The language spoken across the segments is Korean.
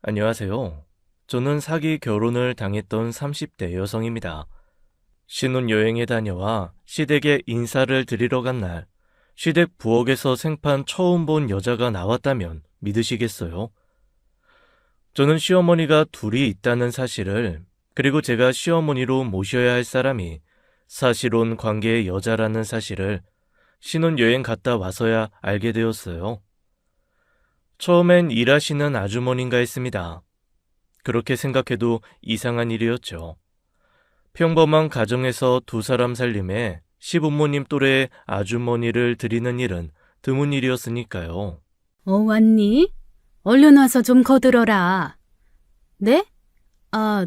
안녕하세요. 저는 사기 결혼을 당했던 30대 여성입니다. 신혼여행에 다녀와 시댁에 인사를 드리러 간 날, 시댁 부엌에서 생판 처음 본 여자가 나왔다면 믿으시겠어요? 저는 시어머니가 둘이 있다는 사실을, 그리고 제가 시어머니로 모셔야 할 사람이 사실혼 관계의 여자라는 사실을 신혼여행 갔다 와서야 알게 되었어요. 처음엔 일하시는 아주머니인가 했습니다. 그렇게 생각해도 이상한 일이었죠. 평범한 가정에서 두 사람 살림에 시부모님 또래의 아주머니를 드리는 일은 드문 일이었으니까요. 왔니? 얼른 와서 좀 거들어라. 네?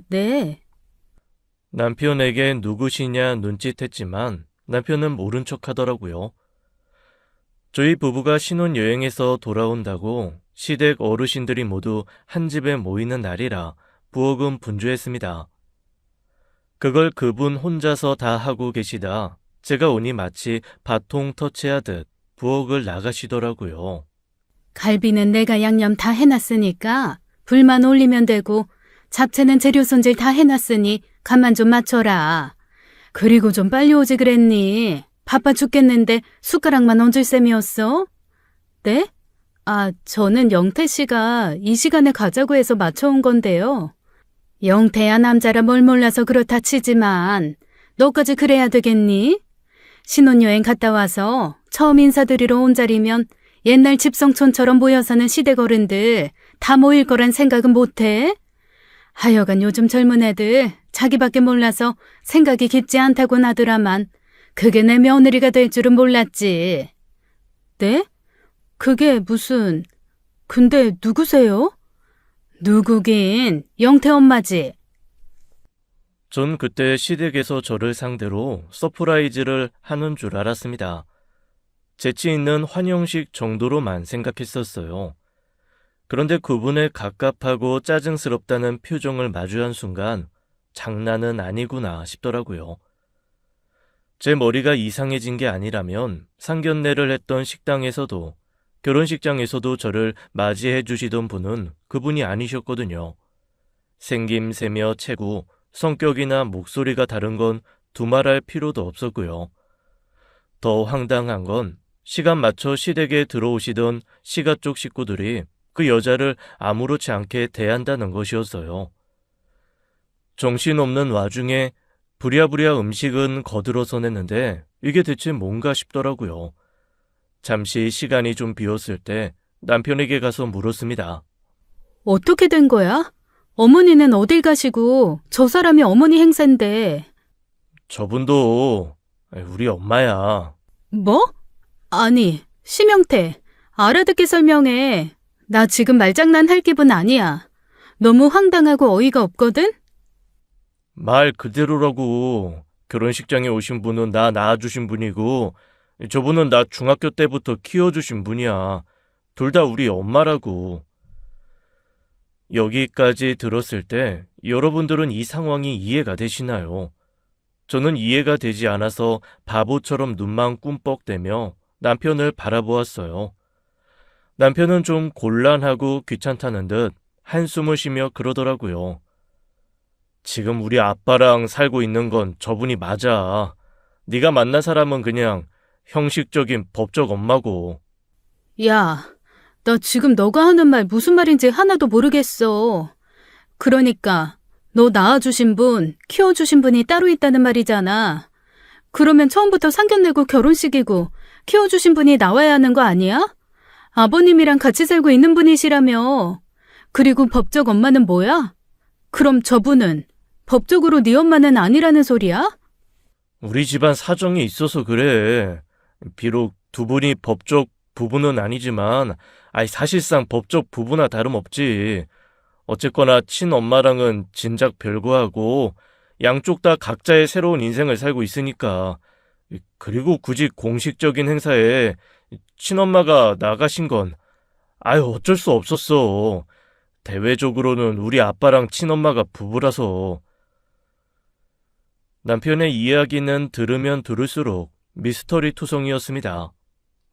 네. 남편에게 누구시냐 눈짓했지만 남편은 모른 척 하더라고요. 저희 부부가 신혼여행에서 돌아온다고 시댁 어르신들이 모두 한 집에 모이는 날이라 부엌은 분주했습니다. 그걸 그분 혼자서 다 하고 계시다 제가 오니 마치 바통 터치하듯 부엌을 나가시더라고요. 갈비는 내가 양념 다 해놨으니까 불만 올리면 되고 잡채는 재료 손질 다 해놨으니 간만 좀 맞춰라. 그리고 좀 빨리 오지 그랬니? 바빠 죽겠는데 숟가락만 얹을 셈이었어? 네? 저는 영태 씨가 이 시간에 가자고 해서 맞춰온 건데요. 영태야 남자라 뭘 몰라서 그렇다 치지만 너까지 그래야 되겠니? 신혼여행 갔다 와서 처음 인사드리러 온 자리면 옛날 집성촌처럼 모여 사는 시댁 어른들 다 모일 거란 생각은 못해? 하여간 요즘 젊은 애들 자기밖에 몰라서 생각이 깊지 않다곤 하더라만 그게 내 며느리가 될 줄은 몰랐지. 네? 그게 무슨... 근데 누구세요? 누구긴 영태 엄마지. 전 그때 시댁에서 저를 상대로 서프라이즈를 하는 줄 알았습니다. 재치 있는 환영식 정도로만 생각했었어요. 그런데 그분의 갑갑하고 짜증스럽다는 표정을 마주한 순간 장난은 아니구나 싶더라고요. 제 머리가 이상해진 게 아니라면 상견례를 했던 식당에서도 결혼식장에서도 저를 맞이해 주시던 분은 그분이 아니셨거든요. 생김새며 체구, 성격이나 목소리가 다른 건 두말할 필요도 없었고요. 더 황당한 건 시간 맞춰 시댁에 들어오시던 시가 쪽 식구들이 그 여자를 아무렇지 않게 대한다는 것이었어요. 정신없는 와중에 부랴부랴 음식은 거들어서 냈는데 이게 대체 뭔가 싶더라고요. 잠시 시간이 좀 비었을 때 남편에게 가서 물었습니다. 어떻게 된 거야? 어머니는 어딜 가시고 저 사람이 어머니 행세인데. 저분도 우리 엄마야. 뭐? 아니, 심영태, 알아듣게 설명해. 나 지금 말장난 할 기분 아니야. 너무 황당하고 어이가 없거든? 말 그대로라고. 결혼식장에 오신 분은 나 낳아주신 분이고 저분은 나 중학교 때부터 키워주신 분이야. 둘 다 우리 엄마라고. 여기까지 들었을 때 여러분들은 이 상황이 이해가 되시나요? 저는 이해가 되지 않아서 바보처럼 눈만 꿈뻑대며 남편을 바라보았어요. 남편은 좀 곤란하고 귀찮다는 듯 한숨을 쉬며 그러더라고요. 지금 우리 아빠랑 살고 있는 건 저분이 맞아. 네가 만난 사람은 그냥 형식적인 법적 엄마고. 야, 나 지금 너가 하는 말 무슨 말인지 하나도 모르겠어. 그러니까 너 낳아주신 분, 키워주신 분이 따로 있다는 말이잖아. 그러면 처음부터 상견례고 결혼식이고 키워주신 분이 나와야 하는 거 아니야? 아버님이랑 같이 살고 있는 분이시라며. 그리고 법적 엄마는 뭐야? 그럼 저분은 법적으로 네 엄마는 아니라는 소리야? 우리 집안 사정이 있어서 그래. 비록 두 분이 법적 부부는 아니지만 사실상 법적 부부나 다름없지. 어쨌거나 친엄마랑은 진작 별거하고 양쪽 다 각자의 새로운 인생을 살고 있으니까. 그리고 굳이 공식적인 행사에 친엄마가 나가신 건 어쩔 수 없었어. 대외적으로는 우리 아빠랑 친엄마가 부부라서. 남편의 이야기는 들으면 들을수록 미스터리 투성이었습니다.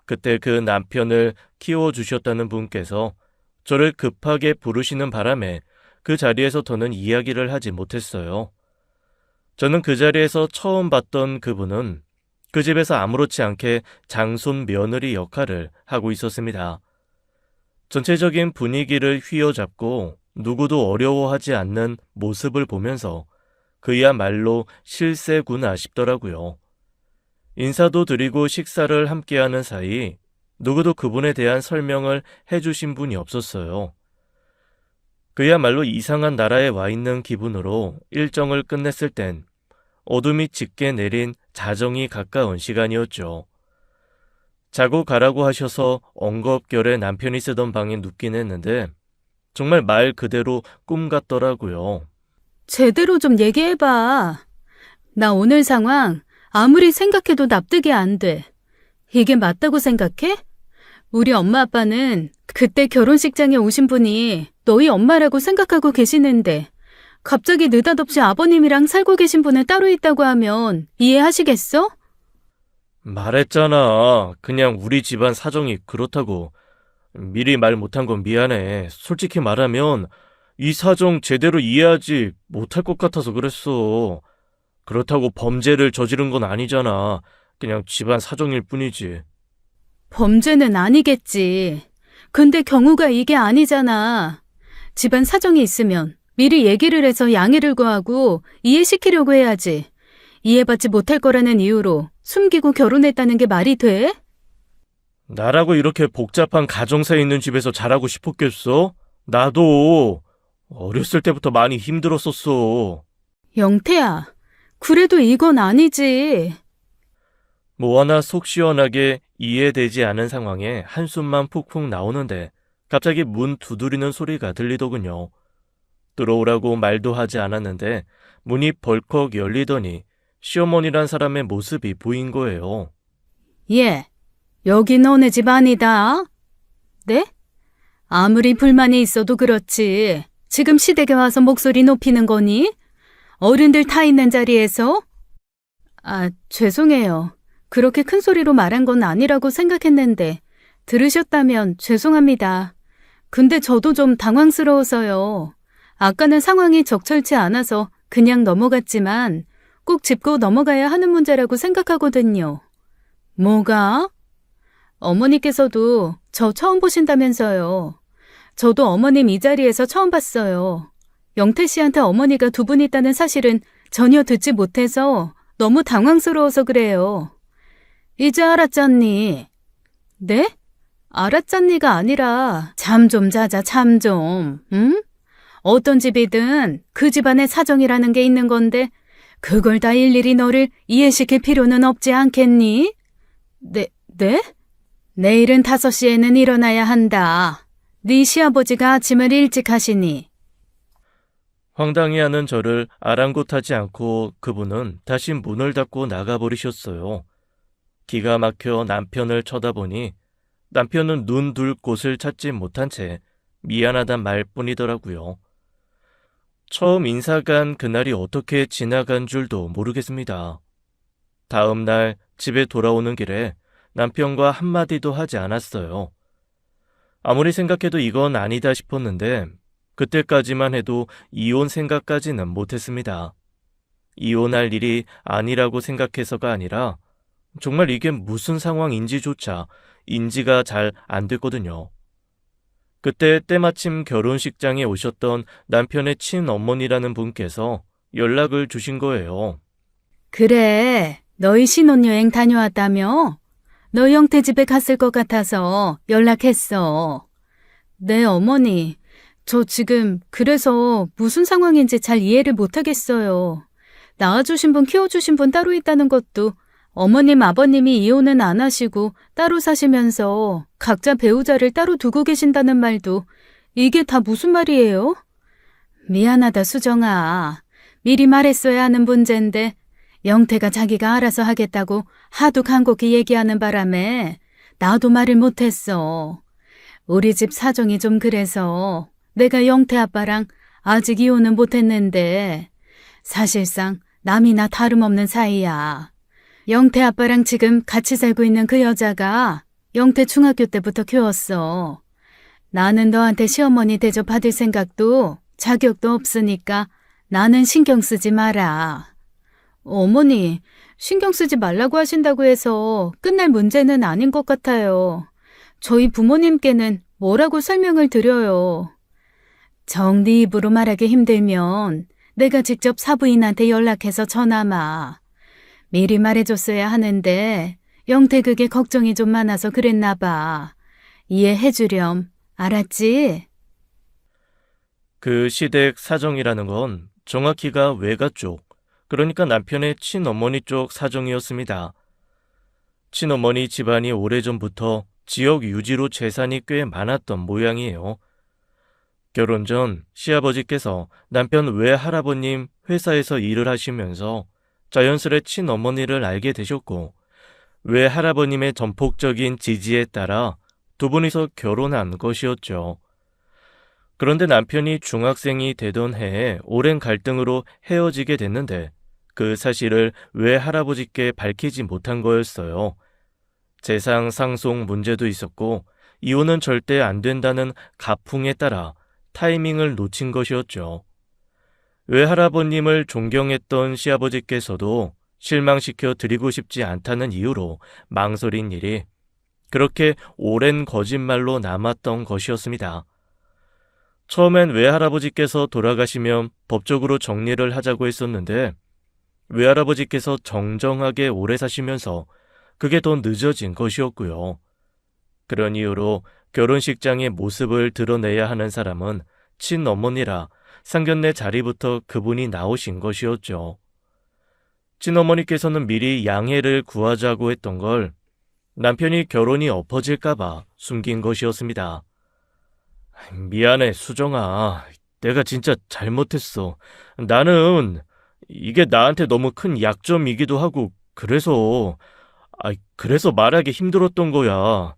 그때 그 남편을 키워주셨다는 분께서 저를 급하게 부르시는 바람에 그 자리에서 더는 이야기를 하지 못했어요. 저는 그 자리에서 처음 봤던 그분은 그 집에서 아무렇지 않게 장손 며느리 역할을 하고 있었습니다. 전체적인 분위기를 휘어잡고 누구도 어려워하지 않는 모습을 보면서 그야말로 실세구나 싶더라고요. 인사도 드리고 식사를 함께하는 사이 누구도 그분에 대한 설명을 해주신 분이 없었어요. 그야말로 이상한 나라에 와 있는 기분으로 일정을 끝냈을 땐 어둠이 짙게 내린 자정이 가까운 시간이었죠. 자고 가라고 하셔서 엉겁결에 남편이 쓰던 방에 눕긴 했는데 정말 말 그대로 꿈 같더라고요. 제대로 좀 얘기해봐. 나 오늘 상황 아무리 생각해도 납득이 안 돼. 이게 맞다고 생각해? 우리 엄마 아빠는 그때 결혼식장에 오신 분이 너희 엄마라고 생각하고 계시는데 갑자기 느닷없이 아버님이랑 살고 계신 분은 따로 있다고 하면 이해하시겠어? 말했잖아. 그냥 우리 집안 사정이 그렇다고. 미리 말 못한 건 미안해. 솔직히 말하면 이 사정 제대로 이해하지 못할 것 같아서 그랬어. 그렇다고 범죄를 저지른 건 아니잖아. 그냥 집안 사정일 뿐이지. 범죄는 아니겠지. 근데 경우가 이게 아니잖아. 집안 사정이 있으면 미리 얘기를 해서 양해를 구하고 이해시키려고 해야지. 이해받지 못할 거라는 이유로 숨기고 결혼했다는 게 말이 돼? 나라고 이렇게 복잡한 가정사에 있는 집에서 자라고 싶었겠어? 나도 어렸을 때부터 많이 힘들었었어. 영태야, 그래도 이건 아니지. 뭐 하나 속 시원하게 이해되지 않은 상황에 한숨만 푹푹 나오는데 갑자기 문 두드리는 소리가 들리더군요. 들어오라고 말도 하지 않았는데 문이 벌컥 열리더니 시어머니란 사람의 모습이 보인 거예요. 예, 여기 너네 집 아니다. 네? 아무리 불만이 있어도 그렇지. 지금 시댁에 와서 목소리 높이는 거니? 어른들 타 있는 자리에서? 아, 죄송해요. 그렇게 큰 소리로 말한 건 아니라고 생각했는데 들으셨다면 죄송합니다. 근데 저도 좀 당황스러워서요. 아까는 상황이 적절치 않아서 그냥 넘어갔지만 꼭 짚고 넘어가야 하는 문제라고 생각하거든요. 뭐가? 어머니께서도 저 처음 보신다면서요. 저도 어머님 이 자리에서 처음 봤어요. 영태 씨한테 어머니가 두 분 있다는 사실은 전혀 듣지 못해서 너무 당황스러워서 그래요. 이제 알았잖니. 네? 알았잖니가 아니라 잠 좀 자자, 잠 좀. 응? 어떤 집이든 그 집안의 사정이라는 게 있는 건데 그걸 다 일일이 너를 이해시킬 필요는 없지 않겠니? 네? 내일은 5시에는 일어나야 한다. 네 시아버지가 아침을 일찍 하시니. 황당해하는 저를 아랑곳하지 않고 그분은 다시 문을 닫고 나가버리셨어요. 기가 막혀 남편을 쳐다보니 남편은 눈 둘 곳을 찾지 못한 채 미안하단 말뿐이더라고요. 처음 인사 간 그날이 어떻게 지나간 줄도 모르겠습니다. 다음 날 집에 돌아오는 길에 남편과 한마디도 하지 않았어요. 아무리 생각해도 이건 아니다 싶었는데 그때까지만 해도 이혼 생각까지는 못했습니다. 이혼할 일이 아니라고 생각해서가 아니라 정말 이게 무슨 상황인지조차 인지가 잘 안 됐거든요. 그때 때마침 결혼식장에 오셨던 남편의 친어머니라는 분께서 연락을 주신 거예요. 그래, 너희 신혼여행 다녀왔다며? 너 영태 집에 갔을 것 같아서 연락했어. 네, 어머니. 저 지금 그래서 무슨 상황인지 잘 이해를 못하겠어요. 낳아주신 분, 키워주신 분 따로 있다는 것도 어머님, 아버님이 이혼은 안 하시고 따로 사시면서 각자 배우자를 따로 두고 계신다는 말도 이게 다 무슨 말이에요? 미안하다, 수정아. 미리 말했어야 하는 문제인데 영태가 자기가 알아서 하겠다고 하도 간곡히 얘기하는 바람에 나도 말을 못했어. 우리 집 사정이 좀 그래서 내가 영태 아빠랑 아직 이혼은 못했는데 사실상 남이나 다름없는 사이야. 영태 아빠랑 지금 같이 살고 있는 그 여자가 영태 중학교 때부터 키웠어. 나는 너한테 시어머니 대접 받을 생각도 자격도 없으니까 나는 신경 쓰지 마라. 어머니, 신경 쓰지 말라고 하신다고 해서 끝날 문제는 아닌 것 같아요. 저희 부모님께는 뭐라고 설명을 드려요. 정 네 입으로 말하기 힘들면 내가 직접 사부인한테 연락해서 전화마. 미리 말해줬어야 하는데 영태 그게 걱정이 좀 많아서 그랬나 봐. 이해해주렴. 알았지? 그 시댁 사정이라는 건 정확히가 외가 쪽, 그러니까 남편의 친어머니 쪽 사정이었습니다. 친어머니 집안이 오래전부터 지역 유지로 재산이 꽤 많았던 모양이에요. 결혼 전 시아버지께서 남편 외할아버님 회사에서 일을 하시면서 자연스레 친어머니를 알게 되셨고, 외할아버님의 전폭적인 지지에 따라 두 분이서 결혼한 것이었죠. 그런데 남편이 중학생이 되던 해에 오랜 갈등으로 헤어지게 됐는데 그 사실을 외할아버지께 밝히지 못한 거였어요. 재산 상속 문제도 있었고 이혼은 절대 안 된다는 가풍에 따라 타이밍을 놓친 것이었죠. 외할아버님을 존경했던 시아버지께서도 실망시켜 드리고 싶지 않다는 이유로 망설인 일이 그렇게 오랜 거짓말로 남았던 것이었습니다. 처음엔 외할아버지께서 돌아가시면 법적으로 정리를 하자고 했었는데 외할아버지께서 정정하게 오래 사시면서 그게 더 늦어진 것이었고요. 그런 이유로 결혼식장의 모습을 드러내야 하는 사람은 친어머니라 상견례 자리부터 그분이 나오신 것이었죠. 친어머니께서는 미리 양해를 구하자고 했던 걸 남편이 결혼이 엎어질까봐 숨긴 것이었습니다. 미안해, 수정아. 내가 진짜 잘못했어. 나는 이게 나한테 너무 큰 약점이기도 하고 그래서 말하기 힘들었던 거야.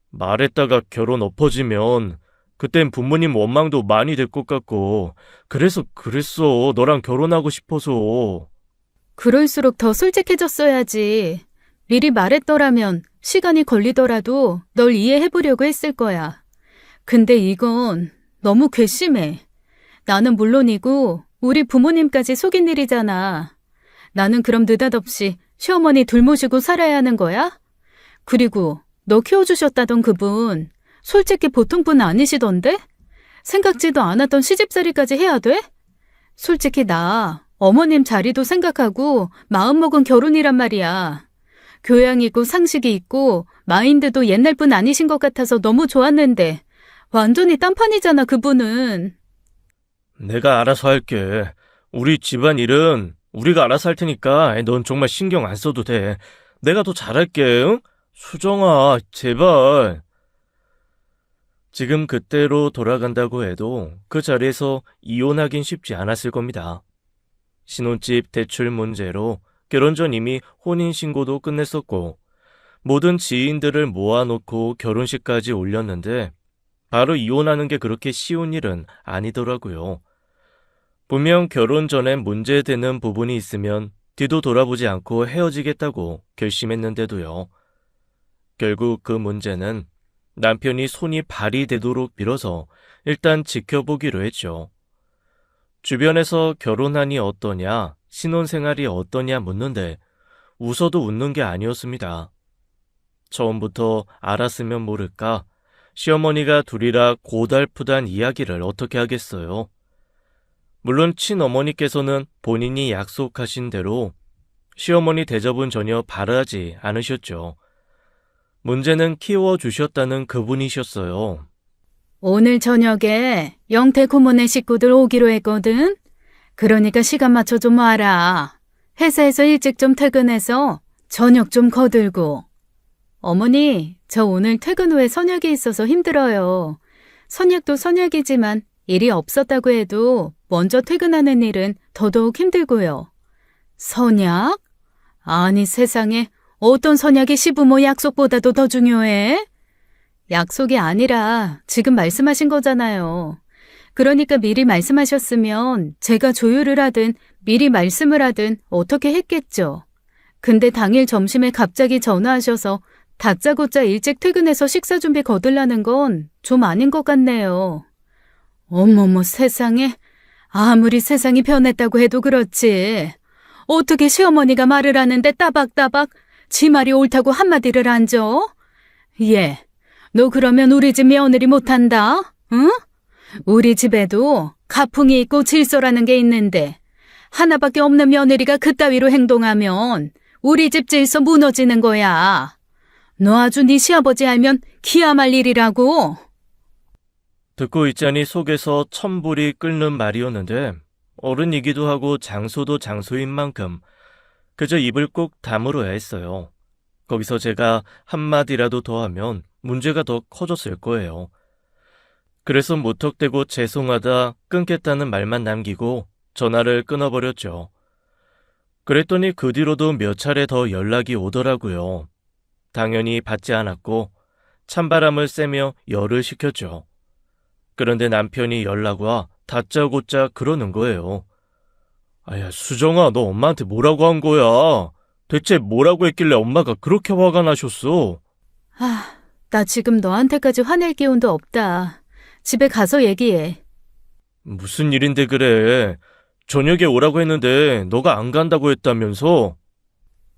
말했다가 결혼 엎어지면 그땐 부모님 원망도 많이 될 것 같고 그래서 그랬어. 너랑 결혼하고 싶어서. 그럴수록 더 솔직해졌어야지. 미리 말했더라면 시간이 걸리더라도 널 이해해보려고 했을 거야. 근데 이건 너무 괘씸해. 나는 물론이고 우리 부모님까지 속인 일이잖아. 나는 그럼 느닷없이 시어머니 둘 모시고 살아야 하는 거야? 그리고 너 키워주셨다던 그분 솔직히 보통 분 아니시던데? 생각지도 않았던 시집살이까지 해야 돼? 솔직히 나 어머님 자리도 생각하고 마음먹은 결혼이란 말이야. 교양 있고 상식이 있고 마인드도 옛날 분 아니신 것 같아서 너무 좋았는데 완전히 딴판이잖아 그분은. 내가 알아서 할게. 우리 집안 일은 우리가 알아서 할 테니까 넌 정말 신경 안 써도 돼. 내가 더 잘할게. 응? 수정아, 제발. 지금 그때로 돌아간다고 해도 그 자리에서 이혼하긴 쉽지 않았을 겁니다. 신혼집 대출 문제로 결혼 전 이미 혼인신고도 끝냈었고 모든 지인들을 모아놓고 결혼식까지 올렸는데 바로 이혼하는 게 그렇게 쉬운 일은 아니더라고요. 분명 결혼 전에 문제되는 부분이 있으면 뒤도 돌아보지 않고 헤어지겠다고 결심했는데도요. 결국 그 문제는 남편이 손이 발이 되도록 빌어서 일단 지켜보기로 했죠. 주변에서 결혼하니 어떠냐, 신혼생활이 어떠냐 묻는데 웃어도 웃는 게 아니었습니다. 처음부터 알았으면 모를까 시어머니가 둘이라 고달프단 이야기를 어떻게 하겠어요. 물론 친어머니께서는 본인이 약속하신 대로 시어머니 대접은 전혀 바라지 않으셨죠. 문제는 키워주셨다는 그분이셨어요. 오늘 저녁에 영태 고모네 식구들 오기로 했거든. 그러니까 시간 맞춰 좀 와라. 회사에서 일찍 좀 퇴근해서 저녁 좀 거들고. 어머니, 저 오늘 퇴근 후에 선약이 있어서 힘들어요. 선약도 선약이지만 일이 없었다고 해도 먼저 퇴근하는 일은 더더욱 힘들고요. 선약? 아니 세상에 어떤 선약이 시부모 약속보다도 더 중요해? 약속이 아니라 지금 말씀하신 거잖아요. 그러니까 미리 말씀하셨으면 제가 조율을 하든 미리 말씀을 하든 어떻게 했겠죠. 근데 당일 점심에 갑자기 전화하셔서 다짜고짜 일찍 퇴근해서 식사 준비 거들라는 건 좀 아닌 것 같네요. 어머머 세상에. 아무리 세상이 변했다고 해도 그렇지. 어떻게 시어머니가 말을 하는데 따박따박 지 말이 옳다고 한마디를 안 줘? 예, 너 그러면 우리 집 며느리 못한다? 응? 우리 집에도 가풍이 있고 질서라는 게 있는데 하나밖에 없는 며느리가 그따위로 행동하면 우리 집 질서 무너지는 거야. 너 아주 네 시아버지 알면 기아 말 일이라고. 듣고 있자니 속에서 천불이 끓는 말이었는데 어른이기도 하고 장소도 장소인 만큼 그저 입을 꼭 다물어야 했어요. 거기서 제가 한마디라도 더 하면 문제가 더 커졌을 거예요. 그래서 무턱대고 죄송하다 끊겠다는 말만 남기고 전화를 끊어버렸죠. 그랬더니 그 뒤로도 몇 차례 더 연락이 오더라고요. 당연히 받지 않았고 찬바람을 쐬며 열을 식혔죠. 그런데 남편이 연락 와 다짜고짜 그러는 거예요. 아야, 수정아, 너 엄마한테 뭐라고 한 거야? 대체 뭐라고 했길래 엄마가 그렇게 화가 나셨어? 나 지금 너한테까지 화낼 기운도 없다. 집에 가서 얘기해. 무슨 일인데 그래? 저녁에 오라고 했는데 너가 안 간다고 했다면서?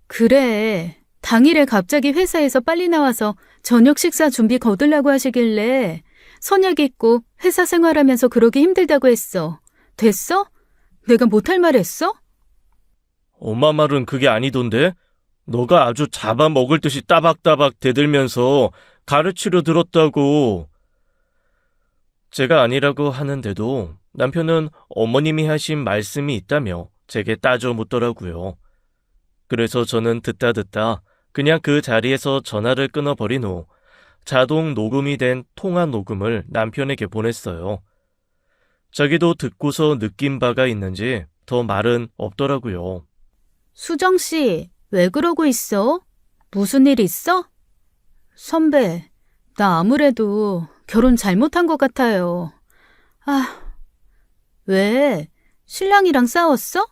그래. 당일에 갑자기 회사에서 빨리 나와서 저녁 식사 준비 거들라고 하시길래 선약 있고 회사 생활하면서 그러기 힘들다고 했어. 됐어? 내가 못할 말 했어? 엄마 말은 그게 아니던데? 너가 아주 잡아먹을 듯이 따박따박 대들면서 가르치려 들었다고. 제가 아니라고 하는데도 남편은 어머님이 하신 말씀이 있다며 제게 따져 묻더라고요. 그래서 저는 듣다 그냥 그 자리에서 전화를 끊어버린 후 자동 녹음이 된 통화 녹음을 남편에게 보냈어요. 자기도 듣고서 느낀 바가 있는지 더 말은 없더라고요. 수정 씨, 왜 그러고 있어? 무슨 일 있어? 선배, 나 아무래도 결혼 잘못한 것 같아요. 왜? 신랑이랑 싸웠어?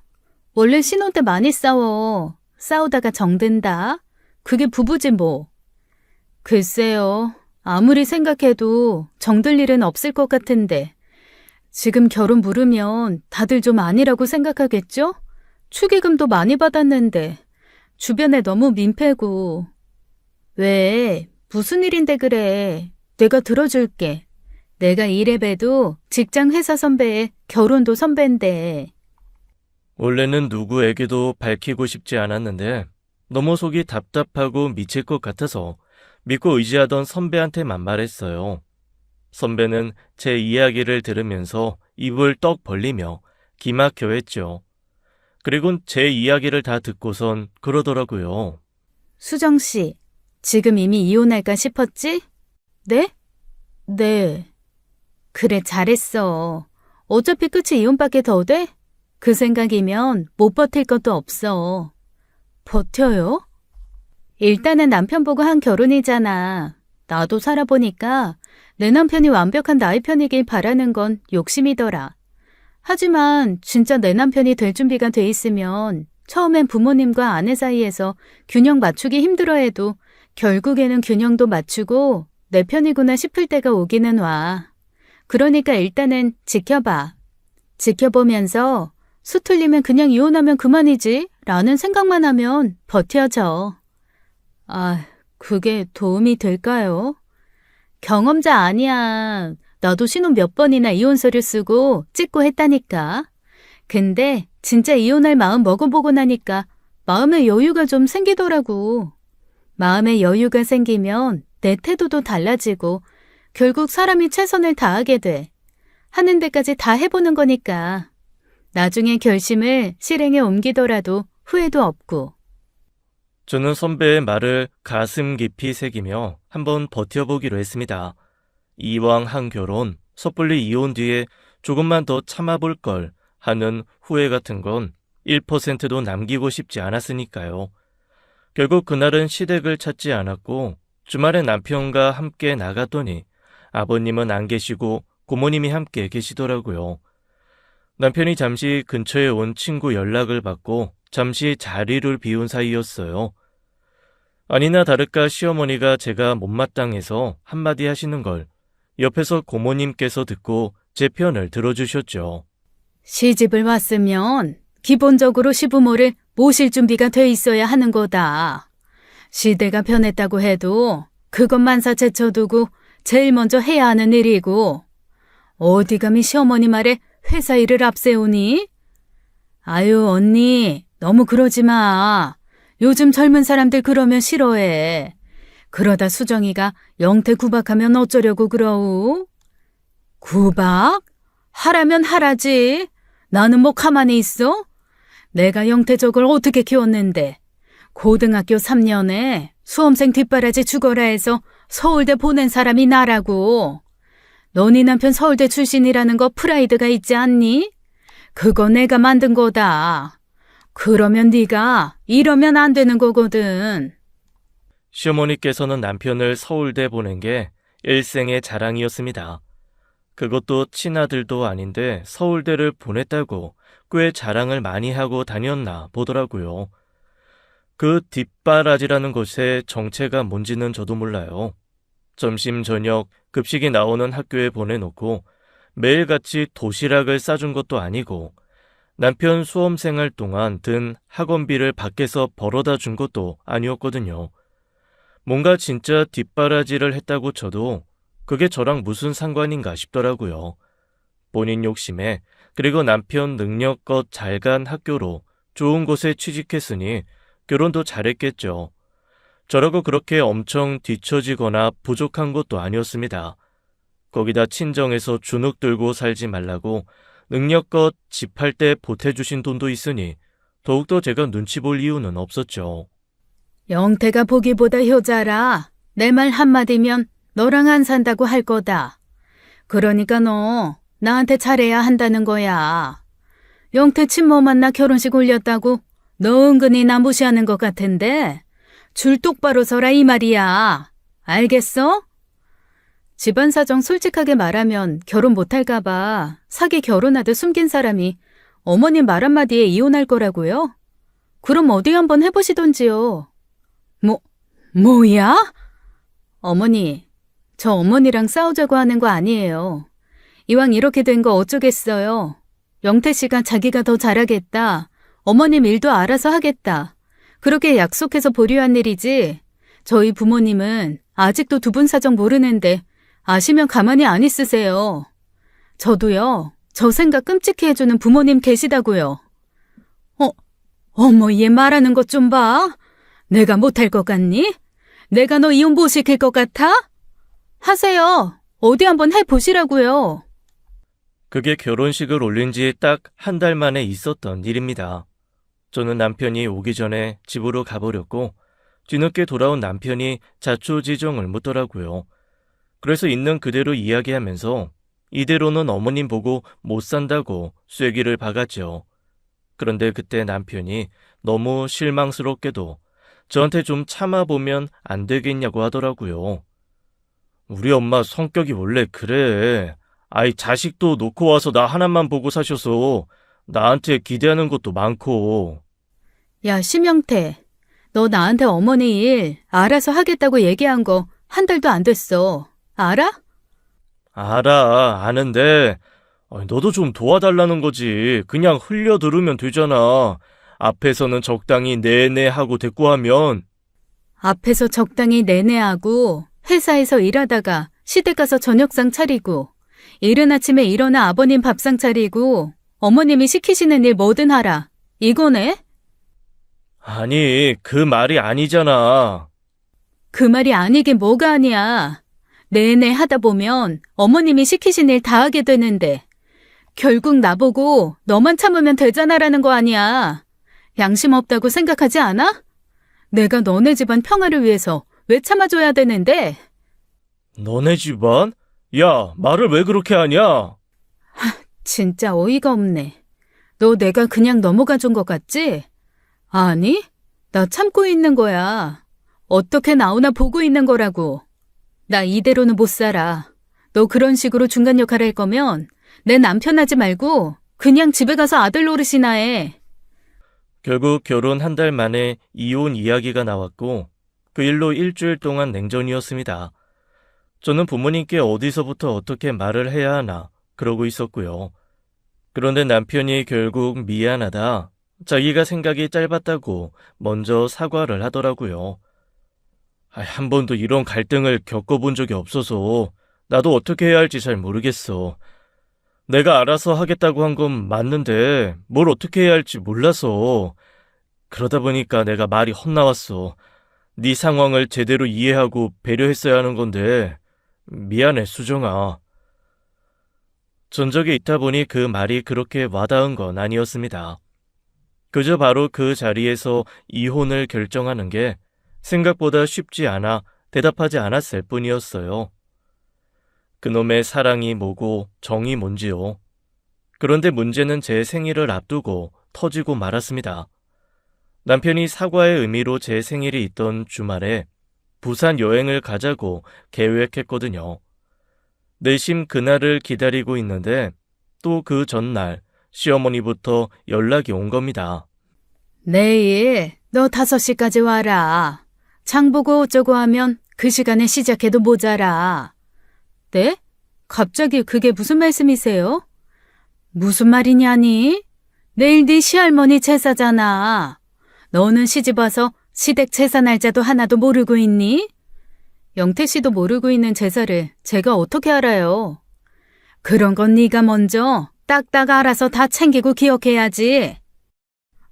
원래 신혼 때 많이 싸워. 싸우다가 정든다. 그게 부부지 뭐. 글쎄요. 아무리 생각해도 정들 일은 없을 것 같은데. 지금 결혼 물으면 다들 좀 아니라고 생각하겠죠? 축의금도 많이 받았는데 주변에 너무 민폐고. 왜? 무슨 일인데 그래. 내가 들어줄게. 내가 이래봬도 직장 회사 선배에 결혼도 선배인데. 원래는 누구에게도 밝히고 싶지 않았는데 너무 속이 답답하고 미칠 것 같아서 믿고 의지하던 선배한테만 말했어요. 선배는 제 이야기를 들으면서 입을 떡 벌리며 기막혀 했죠. 그리고 제 이야기를 다 듣고선 그러더라고요. 수정 씨, 지금 이미 이혼할까 싶었지? 네? 네. 그래, 잘했어. 어차피 끝이 이혼밖에 더 돼? 그 생각이면 못 버틸 것도 없어. 버텨요? 일단은 남편 보고 한 결혼이잖아. 나도 살아보니까 내 남편이 완벽한 나의 편이길 바라는 건 욕심이더라. 하지만 진짜 내 남편이 될 준비가 돼 있으면 처음엔 부모님과 아내 사이에서 균형 맞추기 힘들어해도 결국에는 균형도 맞추고 내 편이구나 싶을 때가 오기는 와. 그러니까 일단은 지켜봐. 지켜보면서 수 틀리면 그냥 이혼하면 그만이지 라는 생각만 하면 버텨져. 그게 도움이 될까요? 경험자 아니야. 나도 신혼 몇 번이나 이혼 서류 쓰고 찍고 했다니까. 근데 진짜 이혼할 마음 먹어보고 나니까 마음의 여유가 좀 생기더라고. 마음의 여유가 생기면 내 태도도 달라지고 결국 사람이 최선을 다하게 돼. 하는 데까지 다 해보는 거니까. 나중에 결심을 실행에 옮기더라도 후회도 없고. 저는 선배의 말을 가슴 깊이 새기며 한번 버텨보기로 했습니다. 이왕 한 결혼, 섣불리 이혼 뒤에 조금만 더 참아볼 걸 하는 후회 같은 건 1%도 남기고 싶지 않았으니까요. 결국 그날은 시댁을 찾지 않았고 주말에 남편과 함께 나갔더니 아버님은 안 계시고 고모님이 함께 계시더라고요. 남편이 잠시 근처에 온 친구 연락을 받고 잠시 자리를 비운 사이였어요. 아니나 다를까 시어머니가 제가 못마땅해서 한마디 하시는 걸 옆에서 고모님께서 듣고 제 편을 들어주셨죠. 시집을 왔으면 기본적으로 시부모를 모실 준비가 돼 있어야 하는 거다. 시대가 변했다고 해도 그것만 사채쳐두고 제일 먼저 해야 하는 일이고, 어디 감히 시어머니 말에 회사 일을 앞세우니? 아유, 언니, 너무 그러지 마. 요즘 젊은 사람들 그러면 싫어해. 그러다 수정이가 영태 구박하면 어쩌려고 그러우? 구박? 하라면 하라지. 나는 뭐 가만히 있어? 내가 영태 저걸 어떻게 키웠는데. 고등학교 3년에 수험생 뒷바라지 죽어라 해서 서울대 보낸 사람이 나라고. 너네 남편 서울대 출신이라는 거 프라이드가 있지 않니? 그거 내가 만든 거다. 그러면 네가 이러면 안 되는 거거든. 시어머니께서는 남편을 서울대 보낸 게 일생의 자랑이었습니다. 그것도 친아들도 아닌데 서울대를 보냈다고 꽤 자랑을 많이 하고 다녔나 보더라고요. 그 뒷바라지라는 것의 정체가 뭔지는 저도 몰라요. 점심 저녁 급식이 나오는 학교에 보내놓고 매일같이 도시락을 싸준 것도 아니고 남편 수험생활 동안 든 학원비를 밖에서 벌어다 준 것도 아니었거든요. 뭔가 진짜 뒷바라지를 했다고 쳐도 그게 저랑 무슨 상관인가 싶더라고요. 본인 욕심에 그리고 남편 능력껏 잘 간 학교로 좋은 곳에 취직했으니 결혼도 잘했겠죠. 저라고 그렇게 엄청 뒤처지거나 부족한 것도 아니었습니다. 거기다 친정에서 주눅 들고 살지 말라고 능력껏 집 할 때 보태주신 돈도 있으니 더욱더 제가 눈치 볼 이유는 없었죠. 영태가 보기보다 효자라. 내 말 한마디면 너랑 안 산다고 할 거다. 그러니까 너 나한테 잘해야 한다는 거야. 영태 친모 만나 결혼식 올렸다고 너 은근히 나 무시하는 것 같은데 줄 똑바로 서라 이 말이야. 알겠어? 집안 사정 솔직하게 말하면 결혼 못할까 봐 사기 결혼하듯 숨긴 사람이 어머님 말 한마디에 이혼할 거라고요? 그럼 어디 한번 해보시던지요. 뭐야? 어머니, 저 어머니랑 싸우자고 하는 거 아니에요. 이왕 이렇게 된 거 어쩌겠어요. 영태 씨가 자기가 더 잘하겠다. 어머님 일도 알아서 하겠다. 그렇게 약속해서 보류한 일이지. 저희 부모님은 아직도 두 분 사정 모르는데 아시면 가만히 안 있으세요. 저도요. 저 생각 끔찍해 해주는 부모님 계시다고요. 어머 얘 말하는 것 좀 봐. 내가 못할 것 같니? 내가 너 이혼 못 시킬 것 같아? 하세요. 어디 한번 해보시라고요. 그게 결혼식을 올린 지 딱 한 달 만에 있었던 일입니다. 저는 남편이 오기 전에 집으로 가버렸고 뒤늦게 돌아온 남편이 자초지종을 묻더라고요. 그래서 있는 그대로 이야기하면서 이대로는 어머님 보고 못 산다고 쐐기를 박았죠. 그런데 그때 남편이 너무 실망스럽게도 저한테 좀 참아보면 안 되겠냐고 하더라고요. 우리 엄마 성격이 원래 그래. 아이 자식도 놓고 와서 나 하나만 보고 사셔서 나한테 기대하는 것도 많고. 야 심영태, 너 나한테 어머니 일 알아서 하겠다고 얘기한 거 한 달도 안 됐어. 알아? 알아, 아는데 너도 좀 도와달라는 거지. 그냥 흘려 들으면 되잖아. 앞에서는 적당히 네네 하고 대꾸하면. 앞에서 적당히 내내하고 회사에서 일하다가 시댁 가서 저녁상 차리고 이른 아침에 일어나 아버님 밥상 차리고 어머님이 시키시는 일 뭐든 하라. 이거네? 아니, 그 말이 아니잖아. 그 말이 아니긴 뭐가 아니야. 내내 하다 보면 어머님이 시키신 일 다 하게 되는데 결국 나보고 너만 참으면 되잖아라는 거 아니야. 양심 없다고 생각하지 않아? 내가 너네 집안 평화를 위해서 왜 참아줘야 되는데? 너네 집안? 야, 말을 왜 그렇게 하냐? 진짜 어이가 없네. 너 내가 그냥 넘어가 준 것 같지? 아니, 나 참고 있는 거야. 어떻게 나오나 보고 있는 거라고. 나 이대로는 못 살아. 너 그런 식으로 중간 역할 할 거면 내 남편 하지 말고 그냥 집에 가서 아들 노릇이나 해. 결국 결혼 한 달 만에 이혼 이야기가 나왔고 그 일로 일주일 동안 냉전이었습니다. 저는 부모님께 어디서부터 어떻게 말을 해야 하나 그러고 있었고요. 그런데 남편이 결국 미안하다, 자기가 생각이 짧았다고 먼저 사과를 하더라고요. 한 번도 이런 갈등을 겪어본 적이 없어서 나도 어떻게 해야 할지 잘 모르겠어. 내가 알아서 하겠다고 한 건 맞는데 뭘 어떻게 해야 할지 몰라서 그러다 보니까 내가 말이 헛나왔어. 네 상황을 제대로 이해하고 배려했어야 하는 건데 미안해, 수정아. 전적에 있다 보니 그 말이 그렇게 와닿은 건 아니었습니다. 그저 바로 그 자리에서 이혼을 결정하는 게 생각보다 쉽지 않아 대답하지 않았을 뿐이었어요. 그놈의 사랑이 뭐고 정이 뭔지요. 그런데 문제는 제 생일을 앞두고 터지고 말았습니다. 남편이 사과의 의미로 제 생일이 있던 주말에 부산 여행을 가자고 계획했거든요. 내심 그날을 기다리고 있는데 또 그 전날 시어머니부터 연락이 온 겁니다. 내일 너 5시까지 와라. 장 보고 어쩌고 하면 그 시간에 시작해도 모자라. 네? 갑자기 그게 무슨 말씀이세요? 무슨 말이냐니? 내일 네 시할머니 제사잖아. 너는 시집와서 시댁 제사 날짜도 하나도 모르고 있니? 영태 씨도 모르고 있는 제사를 제가 어떻게 알아요? 그런 건 네가 먼저 딱딱 알아서 다 챙기고 기억해야지.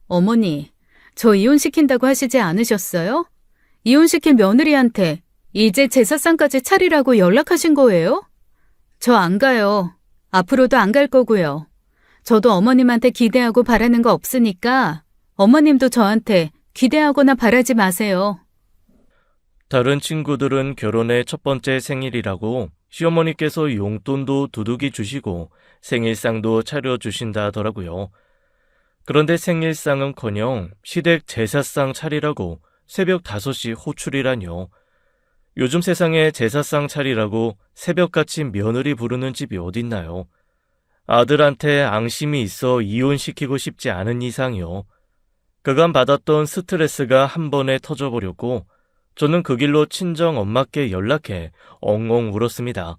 어머니, 저 이혼시킨다고 하시지 않으셨어요? 이혼시킨 며느리한테 이제 제사상까지 차리라고 연락하신 거예요? 저 안 가요. 앞으로도 안 갈 거고요. 저도 어머님한테 기대하고 바라는 거 없으니까 어머님도 저한테 기대하거나 바라지 마세요. 다른 친구들은 결혼의 첫 번째 생일이라고 시어머니께서 용돈도 두둑이 주시고 생일상도 차려주신다 하더라고요. 그런데 생일상은커녕 시댁 제사상 차리라고 새벽 5시 호출이라뇨. 요즘 세상에 제사상 차리라고 새벽같이 며느리 부르는 집이 어딨나요? 아들한테 앙심이 있어 이혼시키고 싶지 않은 이상이요. 그간 받았던 스트레스가 한 번에 터져버렸고 저는 그 길로 친정 엄마께 연락해 엉엉 울었습니다.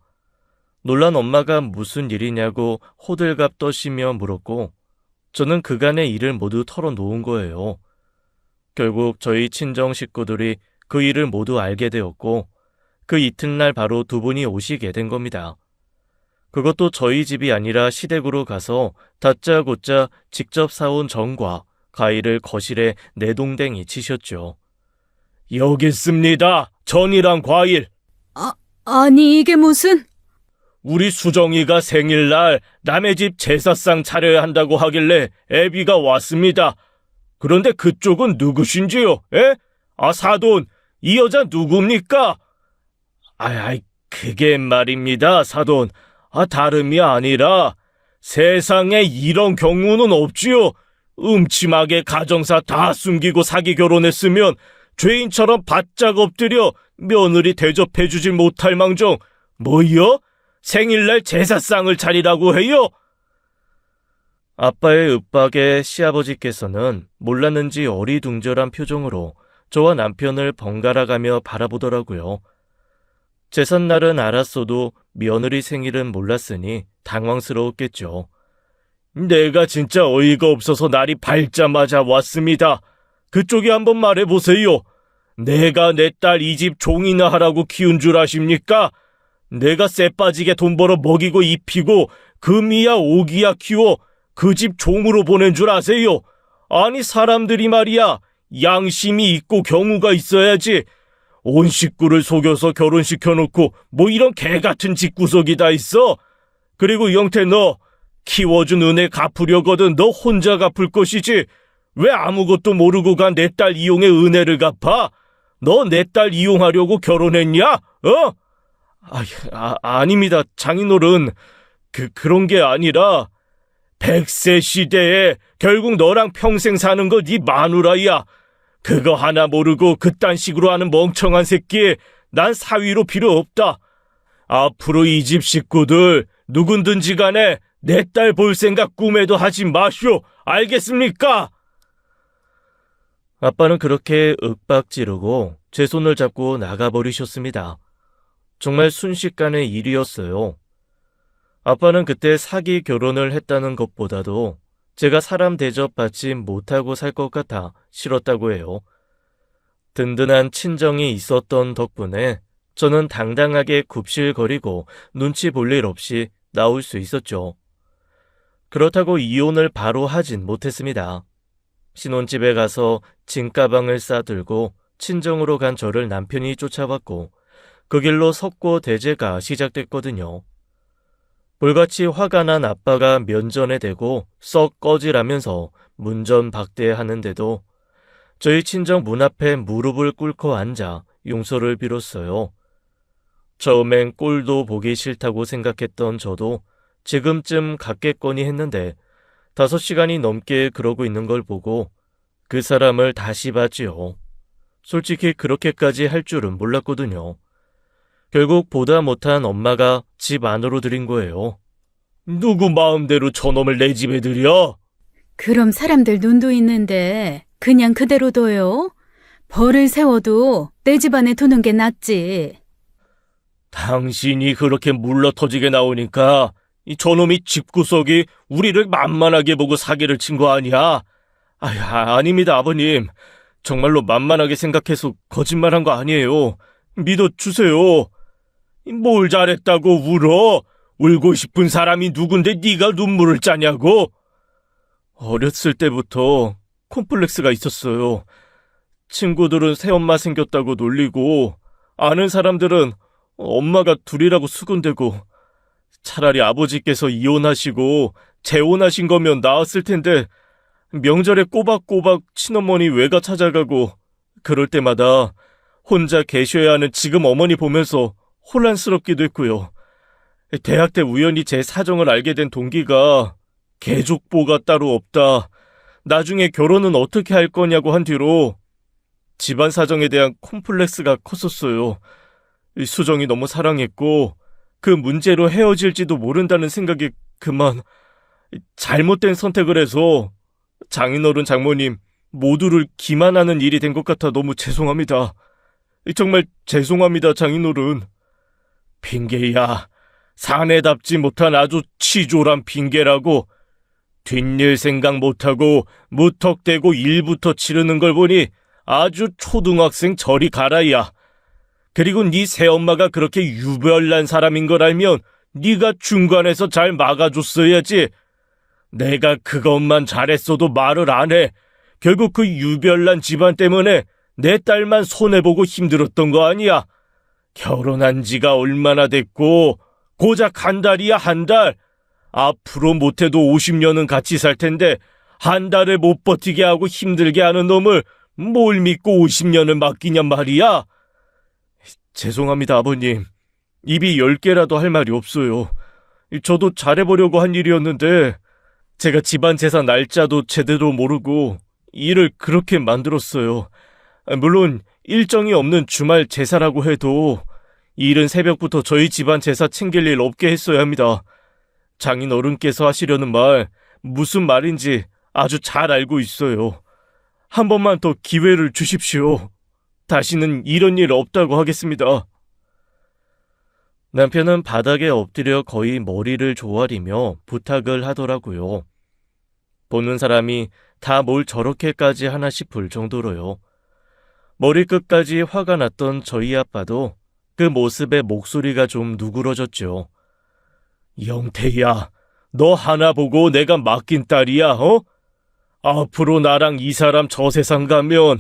놀란 엄마가 무슨 일이냐고 호들갑 떠시며 물었고 저는 그간의 일을 모두 털어놓은 거예요. 결국 저희 친정 식구들이 그 일을 모두 알게 되었고 그 이튿날 바로 두 분이 오시게 된 겁니다. 그것도 저희 집이 아니라 시댁으로 가서 다짜고짜 직접 사온 전과 과일을 거실에 내동댕이 치셨죠. 여기 있습니다. 전이랑 과일. 아니 이게 무슨... 우리 수정이가 생일날 남의 집 제사상 차려야 한다고 하길래 애비가 왔습니다. 그런데 그쪽은 누구신지요? 에? 사돈, 이 여자 누굽니까? 그게 말입니다, 사돈. 다름이 아니라 세상에 이런 경우는 없지요. 음침하게 가정사 다 숨기고 사기 결혼했으면 죄인처럼 바짝 엎드려 며느리 대접해주질 못할 망정 뭐요? 생일날 제사상을 차리라고 해요? 아빠의 윽박에 시아버지께서는 몰랐는지 어리둥절한 표정으로 저와 남편을 번갈아가며 바라보더라고요. 제삿날은 알았어도 며느리 생일은 몰랐으니 당황스러웠겠죠. 내가 진짜 어이가 없어서 날이 밝자마자 왔습니다. 그쪽이 한번 말해보세요. 내가 내 딸 이 집 종이나 하라고 키운 줄 아십니까? 내가 쎄 빠지게 돈 벌어 먹이고 입히고 금이야 오기야 키워 그 집 종으로 보낸 줄 아세요? 아니 사람들이 말이야 양심이 있고 경우가 있어야지. 온 식구를 속여서 결혼시켜놓고 뭐 이런 개같은 집구석이 다 있어? 그리고 영태 너 키워준 은혜 갚으려거든 너 혼자 갚을 것이지 왜 아무것도 모르고 간 내 딸 이용의 은혜를 갚아? 너 내 딸 이용하려고 결혼했냐? 아닙니다 장인어른. 그런 게 아니라 100세 시대에 결국 너랑 평생 사는 거 네 마누라야. 그거 하나 모르고 그딴 식으로 하는 멍청한 새끼 난 사위로 필요 없다. 앞으로 이 집 식구들 누군든지 간에 내 딸 볼 생각 꿈에도 하지 마시오. 알겠습니까? 아빠는 그렇게 윽박 지르고 제 손을 잡고 나가버리셨습니다. 정말 순식간의 일이었어요. 아빠는 그때 사기 결혼을 했다는 것보다도 제가 사람 대접 받지 못하고 살 것 같아 싫었다고 해요. 든든한 친정이 있었던 덕분에 저는 당당하게 굽실거리고 눈치 볼 일 없이 나올 수 있었죠. 그렇다고 이혼을 바로 하진 못했습니다. 신혼집에 가서 짐가방을 싸들고 친정으로 간 저를 남편이 쫓아왔고 그 길로 석고대죄가 시작됐거든요. 불같이 화가 난 아빠가 면전에 대고 썩 꺼지라면서 문전박대하는데도 저희 친정 문 앞에 무릎을 꿇고 앉아 용서를 빌었어요. 처음엔 꼴도 보기 싫다고 생각했던 저도 지금쯤 갔겠거니 했는데 5시간이 넘게 그러고 있는 걸 보고 그 사람을 다시 봤지요. 솔직히 그렇게까지 할 줄은 몰랐거든요. 결국 보다 못한 엄마가 집 안으로 들인 거예요. 누구 마음대로 저놈을 내 집에 들여? 그럼 사람들 눈도 있는데 그냥 그대로 둬요? 벌을 세워도 내 집 안에 두는 게 낫지. 당신이 그렇게 물러터지게 나오니까 이 저놈이 집구석이 우리를 만만하게 보고 사기를 친 거 아니야? 아닙니다, 아버님. 정말로 만만하게 생각해서 거짓말한 거 아니에요. 믿어주세요. 뭘 잘했다고 울어? 울고 싶은 사람이 누군데 네가 눈물을 짜냐고? 어렸을 때부터 콤플렉스가 있었어요. 친구들은 새엄마 생겼다고 놀리고 아는 사람들은 엄마가 둘이라고 수군대고 차라리 아버지께서 이혼하시고 재혼하신 거면 나았을 텐데 명절에 꼬박꼬박 친어머니 외가 찾아가고 그럴 때마다 혼자 계셔야 하는 지금 어머니 보면서 혼란스럽기도 했고요. 대학 때 우연히 제 사정을 알게 된 동기가 개족보가 따로 없다. 나중에 결혼은 어떻게 할 거냐고 한 뒤로 집안 사정에 대한 콤플렉스가 컸었어요. 수정이 너무 사랑했고 그 문제로 헤어질지도 모른다는 생각이 그만 잘못된 선택을 해서 장인어른 장모님 모두를 기만하는 일이 된 것 같아 너무 죄송합니다. 정말 죄송합니다, 장인어른. 핑계야. 사내답지 못한 아주 치졸한 핑계라고. 뒷일 생각 못하고 무턱대고 일부터 치르는 걸 보니 아주 초등학생 저리 가라야. 그리고 네 새엄마가 그렇게 유별난 사람인 걸 알면 네가 중간에서 잘 막아줬어야지. 내가 그것만 잘했어도 말을 안 해. 결국 그 유별난 집안 때문에 내 딸만 손해보고 힘들었던 거 아니야. 결혼한 지가 얼마나 됐고 고작 한 달이야, 한 달. 앞으로 못해도 50년은 같이 살 텐데 한 달을 못 버티게 하고 힘들게 하는 놈을 뭘 믿고 50년을 맡기냔 말이야. 죄송합니다, 아버님. 입이 10개라도 할 말이 없어요. 저도 잘해보려고 한 일이었는데 제가 집안 제사 날짜도 제대로 모르고 일을 그렇게 만들었어요. 물론 일정이 없는 주말 제사라고 해도 이른 새벽부터 저희 집안 제사 챙길 일 없게 했어야 합니다. 장인 어른께서 하시려는 말 무슨 말인지 아주 잘 알고 있어요. 한 번만 더 기회를 주십시오. 다시는 이런 일 없다고 하겠습니다. 남편은 바닥에 엎드려 거의 머리를 조아리며 부탁을 하더라고요. 보는 사람이 다 뭘 저렇게까지 하나 싶을 정도로요. 머리끝까지 화가 났던 저희 아빠도 그 모습에 목소리가 좀 누그러졌죠. 영태야, 너 하나 보고 내가 맡긴 딸이야, 어? 앞으로 나랑 이 사람 저 세상 가면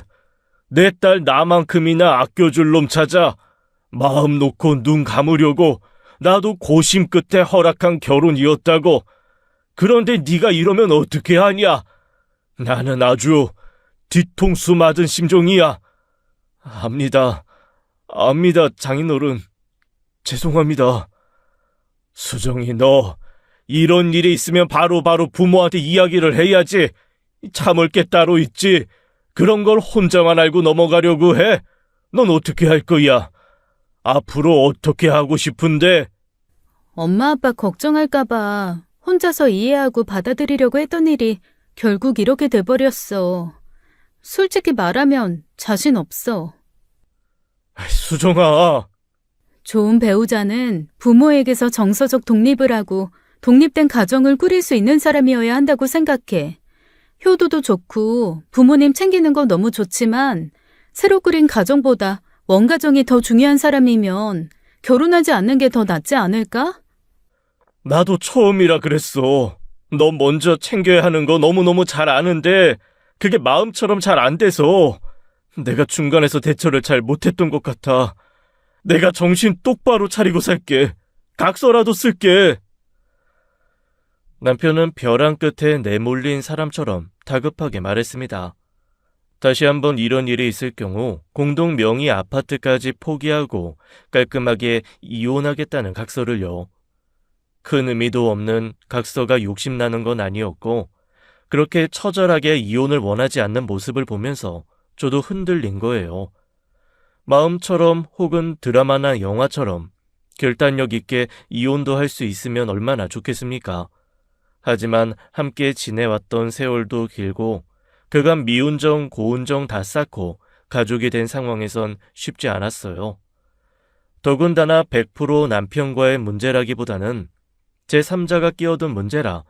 내 딸 나만큼이나 아껴줄 놈 찾아 마음 놓고 눈 감으려고 나도 고심 끝에 허락한 결혼이었다고. 그런데 네가 이러면 어떻게 하냐? 나는 아주 뒤통수 맞은 심정이야. 압니다, 장인어른. 죄송합니다. 수정이, 너 이런 일이 있으면 바로 부모한테 이야기를 해야지. 참을 게 따로 있지. 그런 걸 혼자만 알고 넘어가려고 해. 넌 어떻게 할 거야? 앞으로 어떻게 하고 싶은데? 엄마 아빠 걱정할까봐 혼자서 이해하고 받아들이려고 했던 일이 결국 이렇게 돼버렸어. 솔직히 말하면 자신 없어. 수정아, 좋은 배우자는 부모에게서 정서적 독립을 하고 독립된 가정을 꾸릴 수 있는 사람이어야 한다고 생각해. 효도도 좋고 부모님 챙기는 거 너무 좋지만 새로 꾸린 가정보다 원가정이 더 중요한 사람이면 결혼하지 않는 게 더 낫지 않을까? 나도 처음이라 그랬어. 너 먼저 챙겨야 하는 거 너무너무 잘 아는데 그게 마음처럼 잘 안 돼서 내가 중간에서 대처를 잘 못했던 것 같아. 내가 정신 똑바로 차리고 살게. 각서라도 쓸게. 남편은 벼랑 끝에 내몰린 사람처럼 다급하게 말했습니다. 다시 한번 이런 일이 있을 경우 공동 명의 아파트까지 포기하고 깔끔하게 이혼하겠다는 각서를요. 큰 의미도 없는 각서가 욕심나는 건 아니었고 그렇게 처절하게 이혼을 원하지 않는 모습을 보면서 저도 흔들린 거예요. 마음처럼 혹은 드라마나 영화처럼 결단력 있게 이혼도 할 수 있으면 얼마나 좋겠습니까? 하지만 함께 지내왔던 세월도 길고 그간 미운정, 고운정 다 쌓고 가족이 된 상황에선 쉽지 않았어요. 더군다나 100% 남편과의 문제라기보다는 제3자가 끼어든 문제라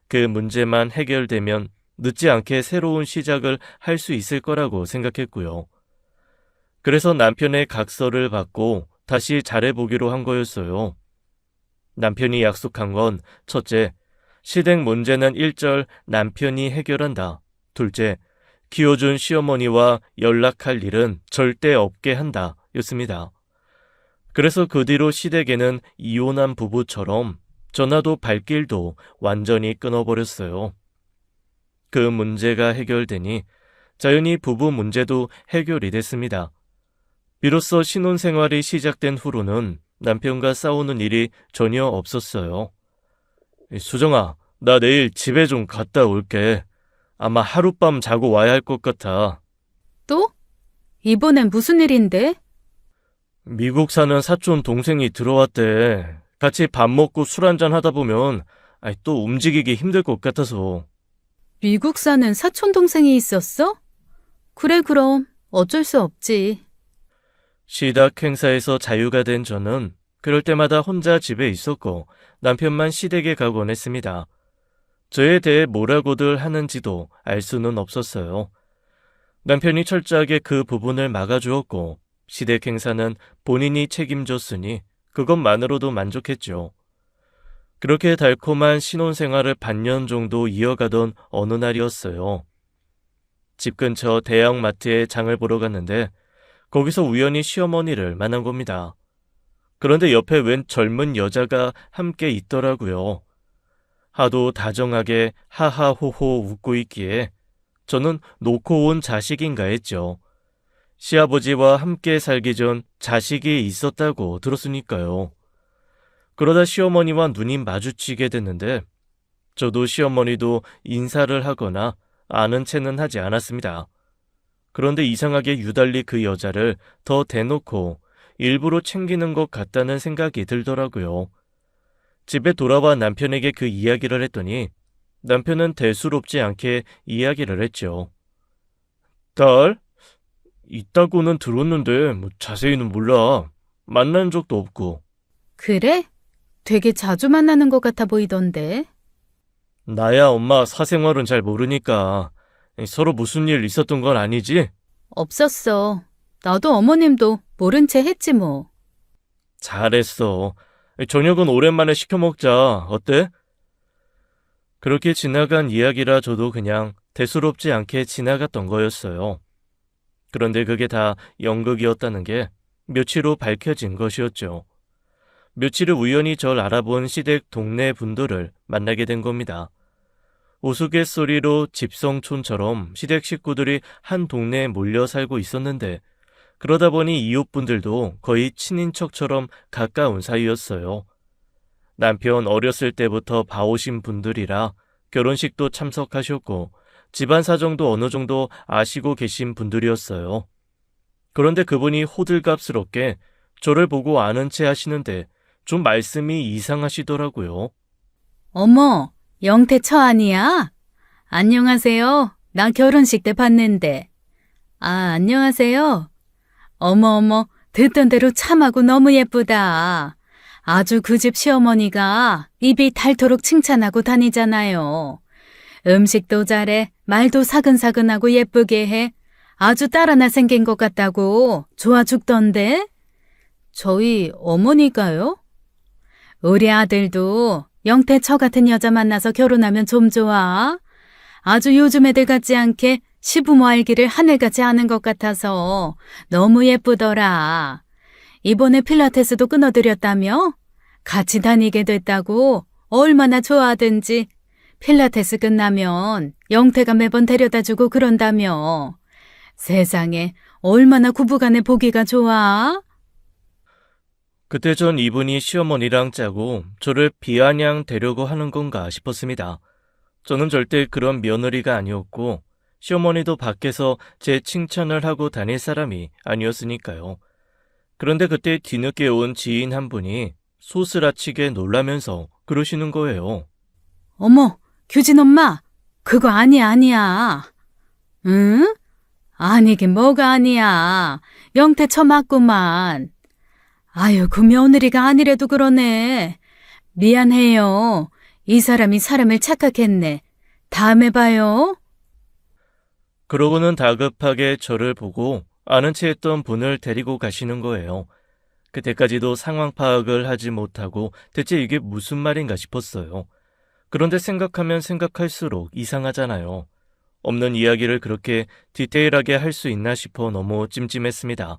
그 문제만 해결되면 늦지 않게 새로운 시작을 할 수 있을 거라고 생각했고요. 그래서 남편의 각서를 받고 다시 잘해보기로 한 거였어요. 남편이 약속한 건 첫째, 시댁 문제는 일절 남편이 해결한다. 둘째, 키워준 시어머니와 연락할 일은 절대 없게 한다. 였습니다. 그래서 그 뒤로 시댁에는 이혼한 부부처럼 전화도 발길도 완전히 끊어버렸어요. 그 문제가 해결되니 자연히 부부 문제도 해결이 됐습니다. 비로소 신혼생활이 시작된 후로는 남편과 싸우는 일이 전혀 없었어요. 수정아, 나 내일 집에 좀 갔다 올게. 아마 하룻밤 자고 와야 할 것 같아. 또? 이번엔 무슨 일인데? 미국 사는 사촌 동생이 들어왔대. 같이 밥 먹고 술 한잔 하다 보면 또 움직이기 힘들 것 같아서. 미국 사는 사촌 동생이 있었어? 그래, 그럼 어쩔 수 없지. 시댁 행사에서 자유가 된 저는 그럴 때마다 혼자 집에 있었고 남편만 시댁에 가곤 했습니다. 저에 대해 뭐라고들 하는지도 알 수는 없었어요. 남편이 철저하게 그 부분을 막아주었고 시댁 행사는 본인이 책임졌으니 그것만으로도 만족했죠. 그렇게 달콤한 신혼생활을 반년 정도 이어가던 어느 날이었어요. 집 근처 대형마트에 장을 보러 갔는데 거기서 우연히 시어머니를 만난 겁니다. 그런데 옆에 웬 젊은 여자가 함께 있더라고요. 하도 다정하게 하하호호 웃고 있기에 저는 놓고 온 자식인가 했죠. 시아버지와 함께 살기 전 자식이 있었다고 들었으니까요. 그러다 시어머니와 눈이 마주치게 됐는데 저도 시어머니도 인사를 하거나 아는 체는 하지 않았습니다. 그런데 이상하게 유달리 그 여자를 더 대놓고 일부러 챙기는 것 같다는 생각이 들더라고요. 집에 돌아와 남편에게 그 이야기를 했더니 남편은 대수롭지 않게 이야기를 했죠. 딸? 있다고는 들었는데 자세히는 몰라. 만난 적도 없고. 그래? 되게 자주 만나는 것 같아 보이던데. 나야 엄마 사생활은 잘 모르니까 서로 무슨 일 있었던 건 아니지? 없었어. 나도 어머님도 모른 채 했지 뭐. 잘했어. 저녁은 오랜만에 시켜 먹자. 어때? 그렇게 지나간 이야기라 저도 그냥 대수롭지 않게 지나갔던 거였어요. 그런데 그게 다 연극이었다는 게 며칠 후 밝혀진 것이었죠. 며칠 후 우연히 절 알아본 시댁 동네 분들을 만나게 된 겁니다. 우스갯소리로 집성촌처럼 시댁 식구들이 한 동네에 몰려 살고 있었는데 그러다 보니 이웃분들도 거의 친인척처럼 가까운 사이였어요. 남편 어렸을 때부터 봐오신 분들이라 결혼식도 참석하셨고 집안 사정도 어느 정도 아시고 계신 분들이었어요. 그런데 그분이 호들갑스럽게 저를 보고 아는 체 하시는데 좀 말씀이 이상하시더라고요. 어머, 영태 처 아니야? 안녕하세요. 나 결혼식 때 봤는데. 아, 안녕하세요. 어머, 듣던 대로 참하고 너무 예쁘다. 아주 그 집 시어머니가 입이 닳도록 칭찬하고 다니잖아요. 음식도 잘해, 말도 사근사근하고 예쁘게 해. 아주 딸 하나 생긴 것 같다고 좋아 죽던데? 저희 어머니가요? 우리 아들도 영태 저 같은 여자 만나서 결혼하면 좀 좋아. 아주 요즘 애들 같지 않게 시부모 알기를 하늘같이 하는 것 같아서 너무 예쁘더라. 이번에 필라테스도 끊어드렸다며? 같이 다니게 됐다고 얼마나 좋아하든지. 필라테스 끝나면 영태가 매번 데려다주고 그런다며. 세상에 얼마나 부부간에 보기가 좋아? 그때 전 이분이 시어머니랑 짜고 저를 비아냥 되려고 하는 건가 싶었습니다. 저는 절대 그런 며느리가 아니었고 시어머니도 밖에서 제 칭찬을 하고 다닐 사람이 아니었으니까요. 그런데 그때 뒤늦게 온 지인 한 분이 소스라치게 놀라면서 그러시는 거예요. 어머, 규진 엄마, 그거 아니야. 응? 아니긴 뭐가 아니야. 영태 처 맞구만. 아유, 그 며느리가 아니래도 그러네. 미안해요. 이 사람이 사람을 착각했네. 다음에 봐요. 그러고는 다급하게 저를 보고 아는 체 했던 분을 데리고 가시는 거예요. 그때까지도 상황 파악을 하지 못하고 대체 이게 무슨 말인가 싶었어요. 그런데 생각하면 생각할수록 이상하잖아요. 없는 이야기를 그렇게 디테일하게 할 수 있나 싶어 너무 찜찜했습니다.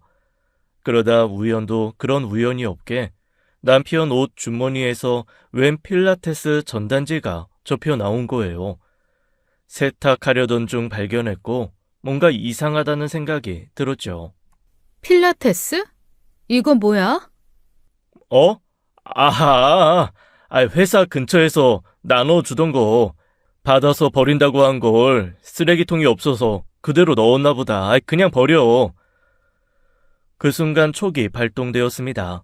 그러다 우연도 그런 우연이 없게 남편 옷 주머니에서 웬 필라테스 전단지가 접혀 나온 거예요. 세탁하려던 중 발견했고 뭔가 이상하다는 생각이 들었죠. 필라테스? 이거 뭐야? 어? 아하, 회사 근처에서 나눠주던 거 받아서 버린다고 한 걸 쓰레기통이 없어서 그대로 넣었나 보다. 그냥 버려. 그 순간 촉이 발동되었습니다.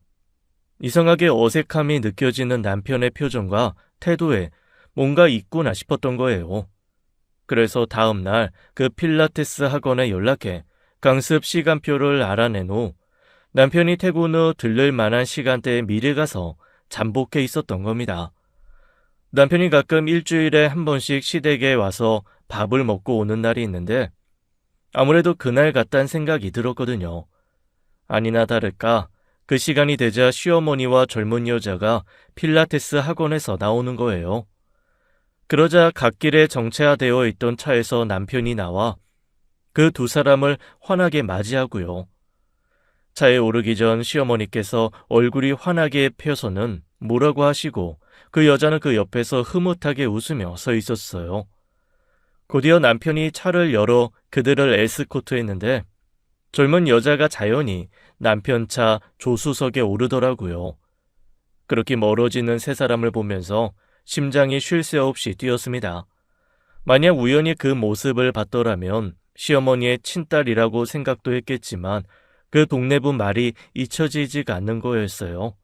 이상하게 어색함이 느껴지는 남편의 표정과 태도에 뭔가 있구나 싶었던 거예요. 그래서 다음 날 그 필라테스 학원에 연락해 강습 시간표를 알아낸 후 남편이 퇴근 후 들를 만한 시간대에 미리 가서 잠복해 있었던 겁니다. 남편이 가끔 일주일에 한 번씩 시댁에 와서 밥을 먹고 오는 날이 있는데 아무래도 그날 같다는 생각이 들었거든요. 아니나 다를까 그 시간이 되자 시어머니와 젊은 여자가 필라테스 학원에서 나오는 거예요. 그러자 갓길에 정체화되어 있던 차에서 남편이 나와 그 두 사람을 환하게 맞이하고요. 차에 오르기 전 시어머니께서 얼굴이 환하게 펴서는 뭐라고 하시고 그 여자는 그 옆에서 흐뭇하게 웃으며 서 있었어요. 곧이어 남편이 차를 열어 그들을 에스코트했는데 젊은 여자가 자연히 남편 차 조수석에 오르더라고요. 그렇게 멀어지는 세 사람을 보면서 심장이 쉴 새 없이 뛰었습니다. 만약 우연히 그 모습을 봤더라면 시어머니의 친딸이라고 생각도 했겠지만 그 동네분 말이 잊혀지지가 않는 거였어요.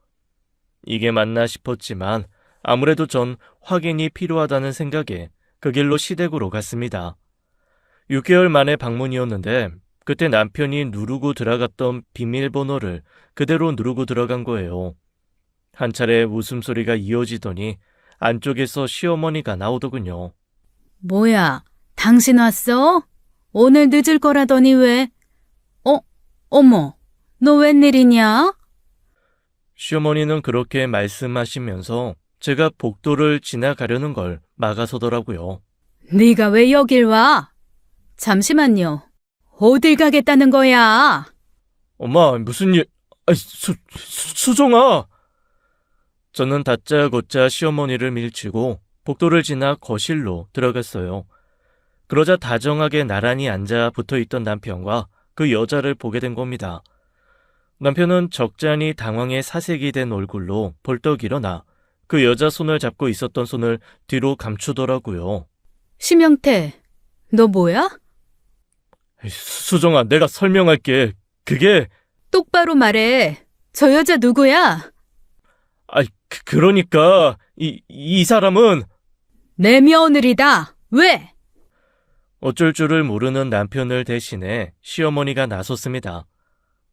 이게 맞나 싶었지만 아무래도 전 확인이 필요하다는 생각에 그 길로 시댁으로 갔습니다. 6개월 만에 방문이었는데 그때 남편이 누르고 들어갔던 비밀번호를 그대로 누르고 들어간 거예요. 한 차례 웃음소리가 이어지더니 안쪽에서 시어머니가 나오더군요. 뭐야, 당신 왔어? 오늘 늦을 거라더니 왜? 어머, 너 웬일이냐? 시어머니는 그렇게 말씀하시면서 제가 복도를 지나가려는 걸 막아서더라고요. 네가 왜 여길 와? 잠시만요. 어딜 가겠다는 거야? 엄마, 무슨 일... 수정아! 저는 다짜고짜 시어머니를 밀치고 복도를 지나 거실로 들어갔어요. 그러자 다정하게 나란히 앉아 붙어있던 남편과 그 여자를 보게 된 겁니다. 남편은 적잖이 당황해 사색이 된 얼굴로 벌떡 일어나 그 여자 손을 잡고 있었던 손을 뒤로 감추더라고요. 심영태, 너 뭐야? 수정아, 내가 설명할게. 그게... 똑바로 말해. 저 여자 누구야? 그러니까 이 사람은... 내 며느리다. 왜? 어쩔 줄을 모르는 남편을 대신해 시어머니가 나섰습니다.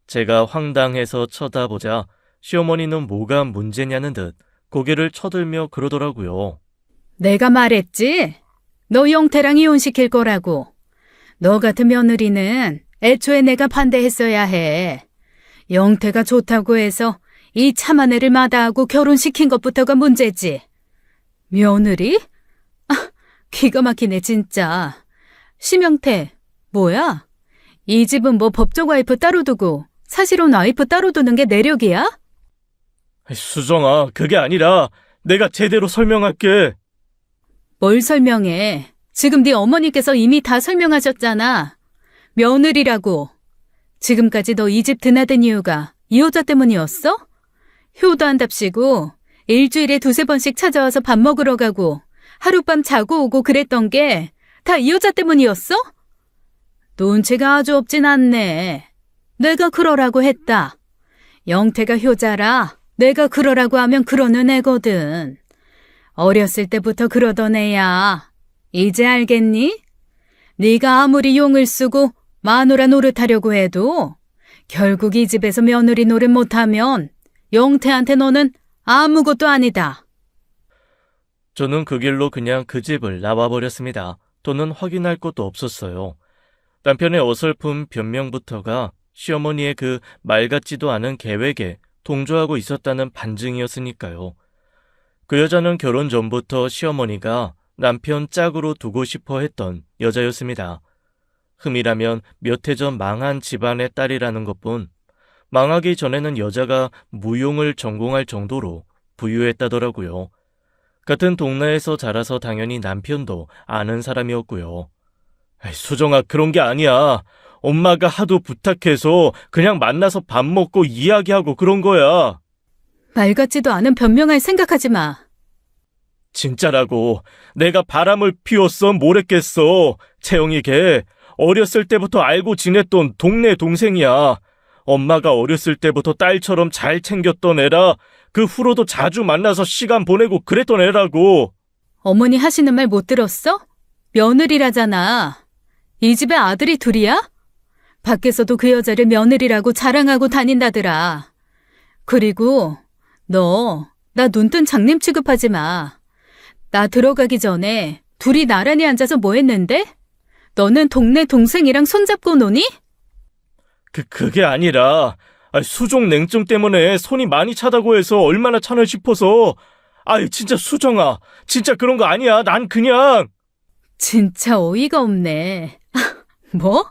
제가 황당해서 쳐다보자 시어머니는 뭐가 문제냐는 듯 고개를 쳐들며 그러더라고요. 내가 말했지? 너 영태랑 이혼시킬 거라고. 너 같은 며느리는 애초에 내가 반대했어야 해. 영태가 좋다고 해서 이 참한 애를 마다하고 결혼시킨 것부터가 문제지. 며느리? 아, 기가 막히네 진짜. 심영태, 뭐야? 이 집은 뭐 법적 와이프 따로 두고 사실혼 와이프 따로 두는 게 내력이야? 수정아, 그게 아니라 내가 제대로 설명할게. 뭘 설명해? 지금 네 어머니께서 이미 다 설명하셨잖아. 며느리라고. 지금까지 너 이 집 드나든 이유가 이 여자 때문이었어? 효도한답시고 일주일에 2-3번씩 찾아와서 밥 먹으러 가고 하룻밤 자고 오고 그랬던 게 다 이 여자 때문이었어? 눈치가 아주 없진 않네. 내가 그러라고 했다. 영태가 효자라 내가 그러라고 하면 그러는 애거든. 어렸을 때부터 그러던 애야. 이제 알겠니? 네가 아무리 용을 쓰고 마누라 노릇하려고 해도 결국 이 집에서 며느리 노릇 못하면 영태한테 너는 아무것도 아니다. 저는 그 길로 그냥 그 집을 나와버렸습니다. 더는 확인할 것도 없었어요. 남편의 어설픈 변명부터가 시어머니의 그 말 같지도 않은 계획에 동조하고 있었다는 반증이었으니까요. 그 여자는 결혼 전부터 시어머니가 남편 짝으로 두고 싶어 했던 여자였습니다. 흠이라면 몇 해 전 망한 집안의 딸이라는 것뿐 망하기 전에는 여자가 무용을 전공할 정도로 부유했다더라고요. 같은 동네에서 자라서 당연히 남편도 아는 사람이었고요. 수정아, 그런 게 아니야. 엄마가 하도 부탁해서 그냥 만나서 밥 먹고 이야기하고 그런 거야. 말 같지도 않은 변명할 생각하지 마. 진짜라고. 내가 바람을 피웠어 뭐랬겠어. 채영이 걔 어렸을 때부터 알고 지냈던 동네 동생이야. 엄마가 어렸을 때부터 딸처럼 잘 챙겼던 애라 그 후로도 자주 만나서 시간 보내고 그랬던 애라고. 어머니 하시는 말 못 들었어? 며느리라잖아. 이 집에 아들이 둘이야? 밖에서도 그 여자를 며느리라고 자랑하고 다닌다더라. 그리고 너 나 눈뜬 장님 취급하지 마. 나 들어가기 전에 둘이 나란히 앉아서 뭐 했는데? 너는 동네 동생이랑 손잡고 노니? 그게 아니라 수종 냉증 때문에 손이 많이 차다고 해서 얼마나 차나 싶어서. 진짜 수정아, 진짜 그런 거 아니야. 난 그냥. 진짜 어이가 없네. 뭐?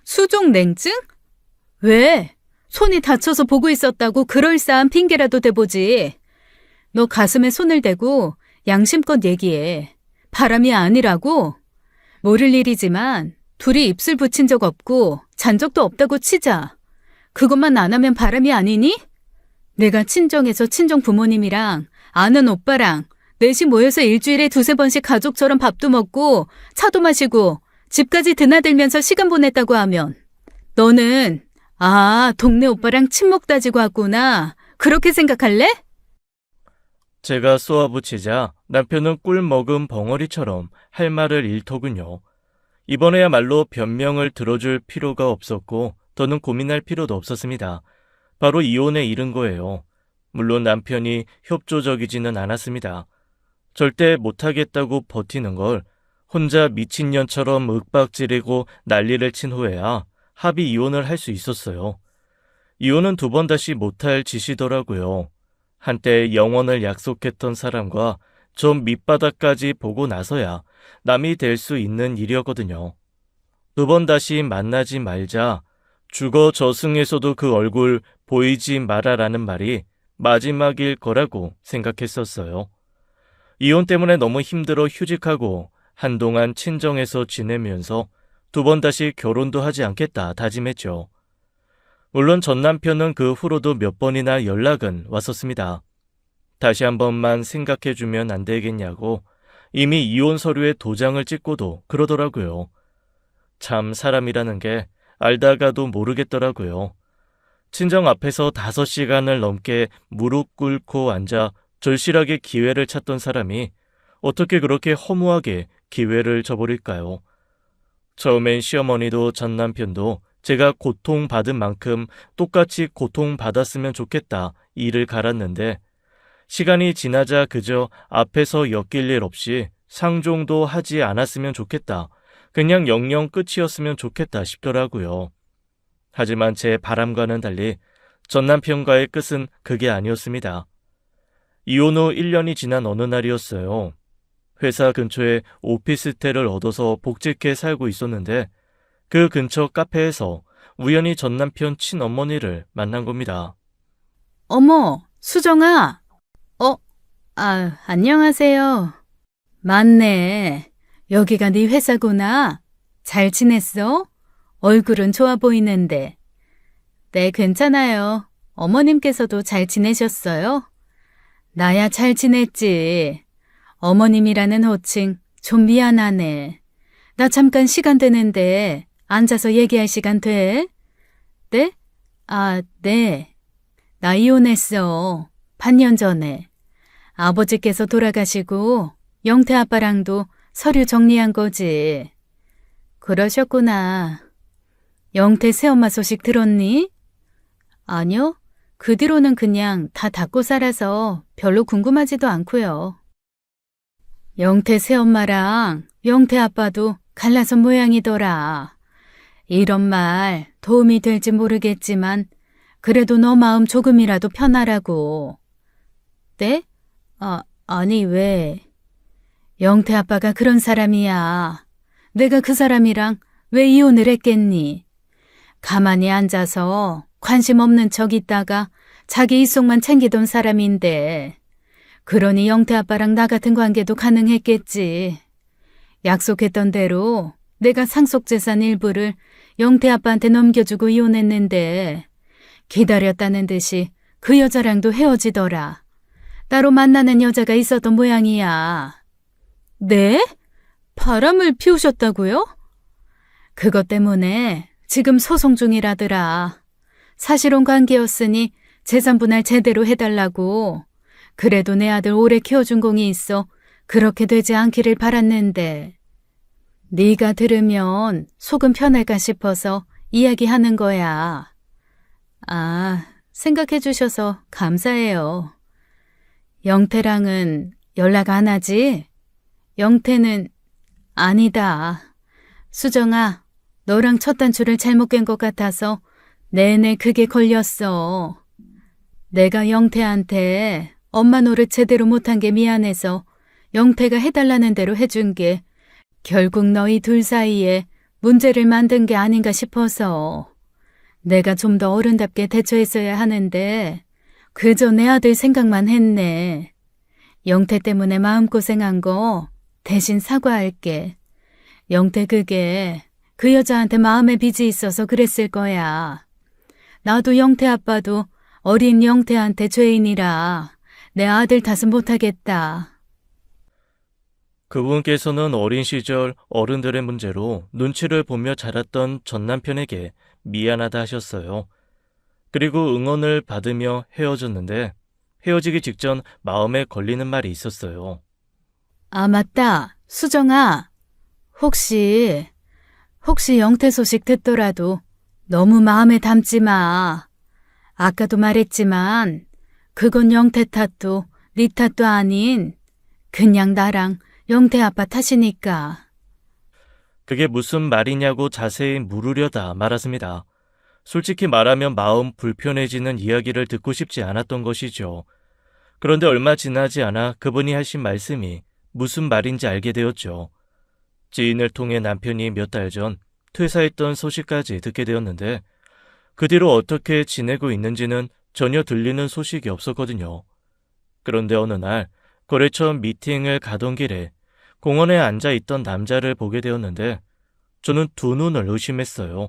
수종 냉증? 왜? 손이 다쳐서 보고 있었다고 그럴싸한 핑계라도 대보지. 너 가슴에 손을 대고 양심껏 얘기해. 바람이 아니라고? 모를 일이지만 둘이 입술 붙인 적 없고 잔 적도 없다고 치자. 그것만 안 하면 바람이 아니니? 내가 친정에서 친정 부모님이랑 아는 오빠랑 넷이 모여서 일주일에 2-3번씩 가족처럼 밥도 먹고 차도 마시고 집까지 드나들면서 시간 보냈다고 하면 너는 동네 오빠랑 친목 따지고 왔구나. 그렇게 생각할래? 제가 쏘아붙이자 남편은 꿀 먹은 벙어리처럼 할 말을 잃더군요. 이번에야말로 변명을 들어줄 필요가 없었고 더는 고민할 필요도 없었습니다. 바로 이혼에 이른 거예요. 물론 남편이 협조적이지는 않았습니다. 절대 못하겠다고 버티는 걸 혼자 미친년처럼 윽박지르고 난리를 친 후에야 합의 이혼을 할 수 있었어요. 이혼은 2번 다시 못할 짓이더라고요. 한때 영원을 약속했던 사람과 좀 밑바닥까지 보고 나서야 남이 될 수 있는 일이었거든요. 2번 다시 만나지 말자. 죽어 저승에서도 그 얼굴 보이지 마라라는 말이 마지막일 거라고 생각했었어요. 이혼 때문에 너무 힘들어 휴직하고 한동안 친정에서 지내면서 2번 다시 결혼도 하지 않겠다 다짐했죠. 물론 전 남편은 그 후로도 몇 번이나 연락은 왔었습니다. 다시 한 번만 생각해주면 안 되겠냐고 이미 이혼 서류에 도장을 찍고도 그러더라고요. 참 사람이라는 게 알다가도 모르겠더라고요. 친정 앞에서 5시간을 넘게 무릎 꿇고 앉아 절실하게 기회를 찾던 사람이 어떻게 그렇게 허무하게 기회를 저버릴까요? 처음엔 시어머니도 전 남편도 제가 고통받은 만큼 똑같이 고통받았으면 좋겠다 이를 갈았는데 시간이 지나자 그저 앞에서 엮일 일 없이 상종도 하지 않았으면 좋겠다. 그냥 영영 끝이었으면 좋겠다 싶더라고요. 하지만 제 바람과는 달리 전 남편과의 끝은 그게 아니었습니다. 이혼 후 1년이 지난 어느 날이었어요. 회사 근처에 오피스텔을 얻어서 복직해 살고 있었는데 그 근처 카페에서 우연히 전 남편 친어머니를 만난 겁니다. 어머, 수정아. 안녕하세요. 맞네. 여기가 네 회사구나. 잘 지냈어? 얼굴은 좋아 보이는데. 네, 괜찮아요. 어머님께서도 잘 지내셨어요? 나야 잘 지냈지. 어머님이라는 호칭 좀 미안하네. 나 잠깐 시간 되는데 앉아서 얘기할 시간 돼? 네? 네. 나 이혼했어. 반년 전에. 아버지께서 돌아가시고 영태 아빠랑도 서류 정리한 거지. 그러셨구나. 영태 새엄마 소식 들었니? 아니요. 그 뒤로는 그냥 다 닫고 살아서 별로 궁금하지도 않고요. 영태 새엄마랑 영태 아빠도 갈라선 모양이더라. 이런 말 도움이 될지 모르겠지만 그래도 너 마음 조금이라도 편하라고. 네? 아니 왜? 영태 아빠가 그런 사람이야. 내가 그 사람이랑 왜 이혼을 했겠니? 가만히 앉아서 관심 없는 척 있다가 자기 이속만 챙기던 사람인데 그러니 영태 아빠랑 나 같은 관계도 가능했겠지. 약속했던 대로 내가 상속재산 일부를 영태 아빠한테 넘겨주고 이혼했는데 기다렸다는 듯이 그 여자랑도 헤어지더라. 따로 만나는 여자가 있었던 모양이야. 네? 바람을 피우셨다고요? 그것 때문에 지금 소송 중이라더라. 사실혼 관계였으니 재산 분할 제대로 해달라고. 그래도 내 아들 오래 키워준 공이 있어 그렇게 되지 않기를 바랐는데 네가 들으면 속은 편할까 싶어서 이야기하는 거야. 생각해 주셔서 감사해요. 영태랑은 연락 안 하지? 영태는 아니다. 수정아, 너랑 첫 단추를 잘못 깬 것 같아서 내내 그게 걸렸어. 내가 영태한테 엄마 노릇 제대로 못한 게 미안해서 영태가 해달라는 대로 해준 게 결국 너희 둘 사이에 문제를 만든 게 아닌가 싶어서 내가 좀 더 어른답게 대처했어야 하는데 그저 내 아들 생각만 했네. 영태 때문에 마음고생한 거 대신 사과할게. 영태 그게 그 여자한테 마음의 빚이 있어서 그랬을 거야. 나도 영태 아빠도 어린 영태한테 죄인이라 내 아들 탓은 못하겠다. 그분께서는 어린 시절 어른들의 문제로 눈치를 보며 자랐던 전 남편에게 미안하다 하셨어요. 그리고 응원을 받으며 헤어졌는데 헤어지기 직전 마음에 걸리는 말이 있었어요. 맞다. 수정아. 혹시 영태 소식 듣더라도 너무 마음에 담지 마. 아까도 말했지만 그건 영태 탓도 네 탓도 아닌 그냥 나랑 영태 아빠 탓이니까. 그게 무슨 말이냐고 자세히 물으려다 말았습니다. 솔직히 말하면 마음 불편해지는 이야기를 듣고 싶지 않았던 것이죠. 그런데 얼마 지나지 않아 그분이 하신 말씀이 무슨 말인지 알게 되었죠. 지인을 통해 남편이 몇 달 전 퇴사했던 소식까지 듣게 되었는데 그 뒤로 어떻게 지내고 있는지는 전혀 들리는 소식이 없었거든요. 그런데 어느 날 거래처 미팅을 가던 길에 공원에 앉아있던 남자를 보게 되었는데 저는 두 눈을 의심했어요.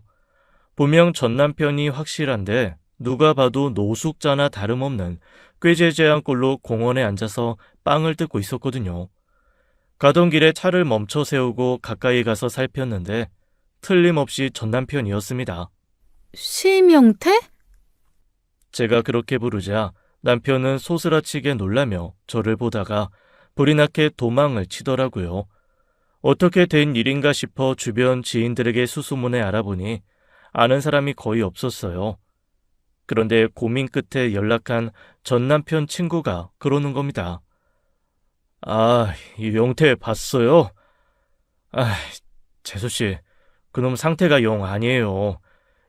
분명 전 남편이 확실한데 누가 봐도 노숙자나 다름없는 꾀죄죄한 꼴로 공원에 앉아서 빵을 뜯고 있었거든요. 가던 길에 차를 멈춰 세우고 가까이 가서 살폈는데 틀림없이 전 남편이었습니다. 심영태? 제가 그렇게 부르자 남편은 소스라치게 놀라며 저를 보다가 불이 나게 도망을 치더라고요. 어떻게 된 일인가 싶어 주변 지인들에게 수소문해 알아보니 아는 사람이 거의 없었어요. 그런데 고민 끝에 연락한 전 남편 친구가 그러는 겁니다. 아, 이 영태 봤어요? 아, 재수씨, 그놈 상태가 영 아니에요.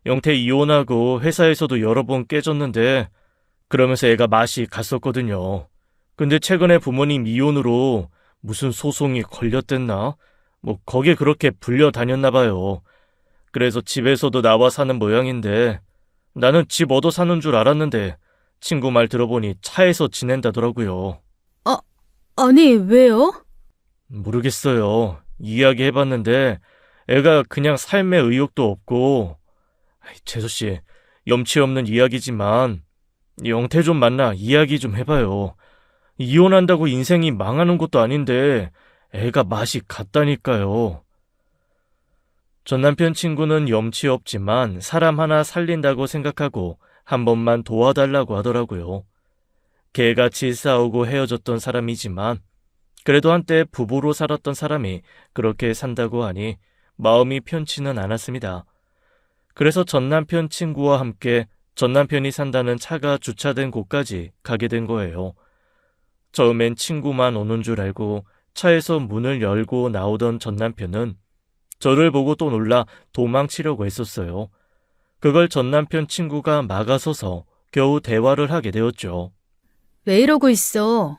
영태 이혼하고 회사에서도 여러 번 깨졌는데 그러면서 애가 맛이 갔었거든요. 근데 최근에 부모님 이혼으로 무슨 소송이 걸렸댔나? 뭐 거기에 그렇게 불려 다녔나 봐요. 그래서 집에서도 나와 사는 모양인데 나는 집 얻어 사는 줄 알았는데 친구 말 들어보니 차에서 지낸다더라고요. 아니, 왜요? 모르겠어요. 이야기해봤는데 애가 그냥 삶에 의욕도 없고 재수씨, 염치 없는 이야기지만 영태 좀 만나 이야기 좀 해봐요. 이혼한다고 인생이 망하는 것도 아닌데 애가 맛이 갔다니까요. 전 남편 친구는 염치 없지만 사람 하나 살린다고 생각하고 한 번만 도와달라고 하더라고요. 개같이 싸우고 헤어졌던 사람이지만 그래도 한때 부부로 살았던 사람이 그렇게 산다고 하니 마음이 편치는 않았습니다. 그래서 전 남편 친구와 함께 전 남편이 산다는 차가 주차된 곳까지 가게 된 거예요. 처음엔 친구만 오는 줄 알고 차에서 문을 열고 나오던 전 남편은 저를 보고 또 놀라 도망치려고 했었어요. 그걸 전 남편 친구가 막아서서 겨우 대화를 하게 되었죠. 왜 이러고 있어?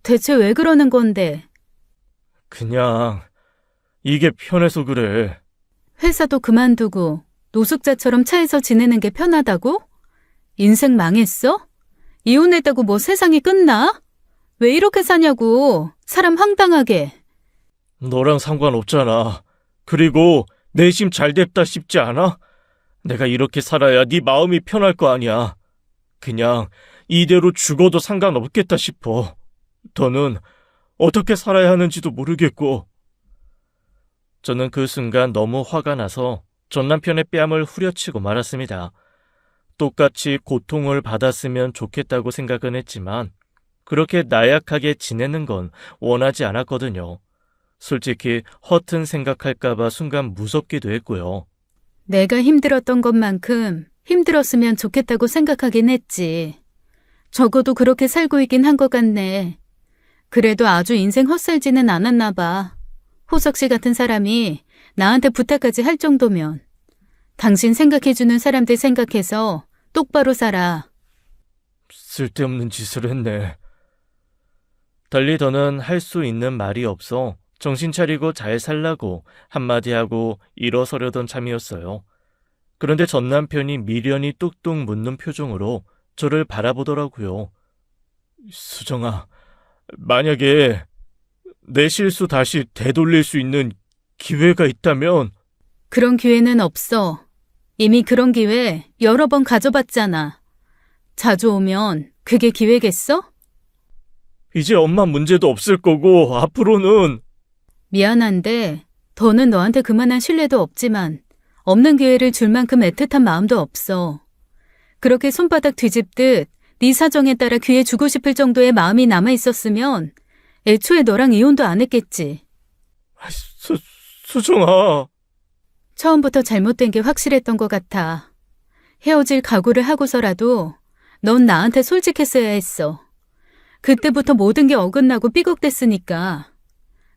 대체 왜 그러는 건데? 그냥 이게 편해서 그래. 회사도 그만두고 노숙자처럼 차에서 지내는 게 편하다고? 인생 망했어? 이혼했다고 뭐 세상이 끝나? 왜 이렇게 사냐고, 사람 황당하게. 너랑 상관없잖아. 그리고 내심 잘 됐다 싶지 않아? 내가 이렇게 살아야 네 마음이 편할 거 아니야. 그냥 이대로 죽어도 상관없겠다 싶어. 더는 어떻게 살아야 하는지도 모르겠고. 저는 그 순간 너무 화가 나서 전 남편의 뺨을 후려치고 말았습니다. 똑같이 고통을 받았으면 좋겠다고 생각은 했지만 그렇게 나약하게 지내는 건 원하지 않았거든요. 솔직히 허튼 생각할까봐 순간 무섭기도 했고요. 내가 힘들었던 것만큼 힘들었으면 좋겠다고 생각하긴 했지. 적어도 그렇게 살고 있긴 한 것 같네. 그래도 아주 인생 헛살지는 않았나 봐. 호석 씨 같은 사람이 나한테 부탁까지 할 정도면. 당신 생각해주는 사람들 생각해서 똑바로 살아. 쓸데없는 짓을 했네. 달리 더는 할 수 있는 말이 없어 정신 차리고 잘 살라고 한마디 하고 일어서려던 참이었어요. 그런데 전 남편이 미련이 뚝뚝 묻는 표정으로 저를 바라보더라고요. 수정아, 만약에 내 실수 다시 되돌릴 수 있는 기회가 있다면. 그런 기회는 없어. 이미 그런 기회 여러 번 가져봤잖아. 자주 오면 그게 기회겠어? 이제 엄마 문제도 없을 거고 앞으로는. 미안한데 더는 너한테 그만한 신뢰도 없지만 없는 기회를 줄 만큼 애틋한 마음도 없어. 그렇게 손바닥 뒤집듯 네 사정에 따라 기회 주고 싶을 정도의 마음이 남아있었으면 애초에 너랑 이혼도 안 했겠지. 수정아. 처음부터 잘못된 게 확실했던 것 같아. 헤어질 각오를 하고서라도 넌 나한테 솔직했어야 했어. 그때부터 모든 게 어긋나고 삐걱댔으니까.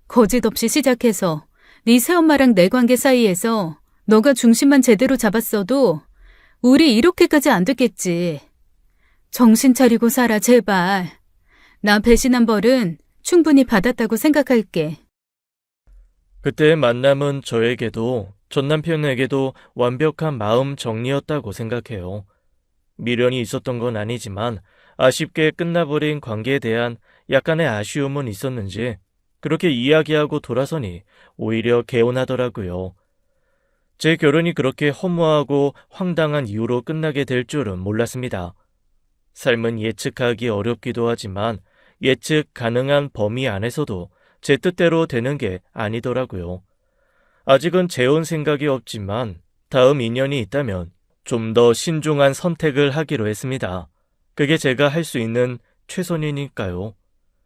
거짓 없이 시작해서 네 새엄마랑 내 관계 사이에서 너가 중심만 제대로 잡았어도 우리 이렇게까지 안 됐겠지. 정신 차리고 살아, 제발. 나 배신한 벌은 충분히 받았다고 생각할게. 그때의 만남은 저에게도 전 남편에게도 완벽한 마음 정리였다고 생각해요. 미련이 있었던 건 아니지만 아쉽게 끝나버린 관계에 대한 약간의 아쉬움은 있었는지 그렇게 이야기하고 돌아서니 오히려 개운하더라고요. 제 결혼이 그렇게 허무하고 황당한 이유로 끝나게 될 줄은 몰랐습니다. 삶은 예측하기 어렵기도 하지만 예측 가능한 범위 안에서도 제 뜻대로 되는 게 아니더라고요. 아직은 재혼 생각이 없지만 다음 인연이 있다면 좀 더 신중한 선택을 하기로 했습니다. 그게 제가 할 수 있는 최선이니까요.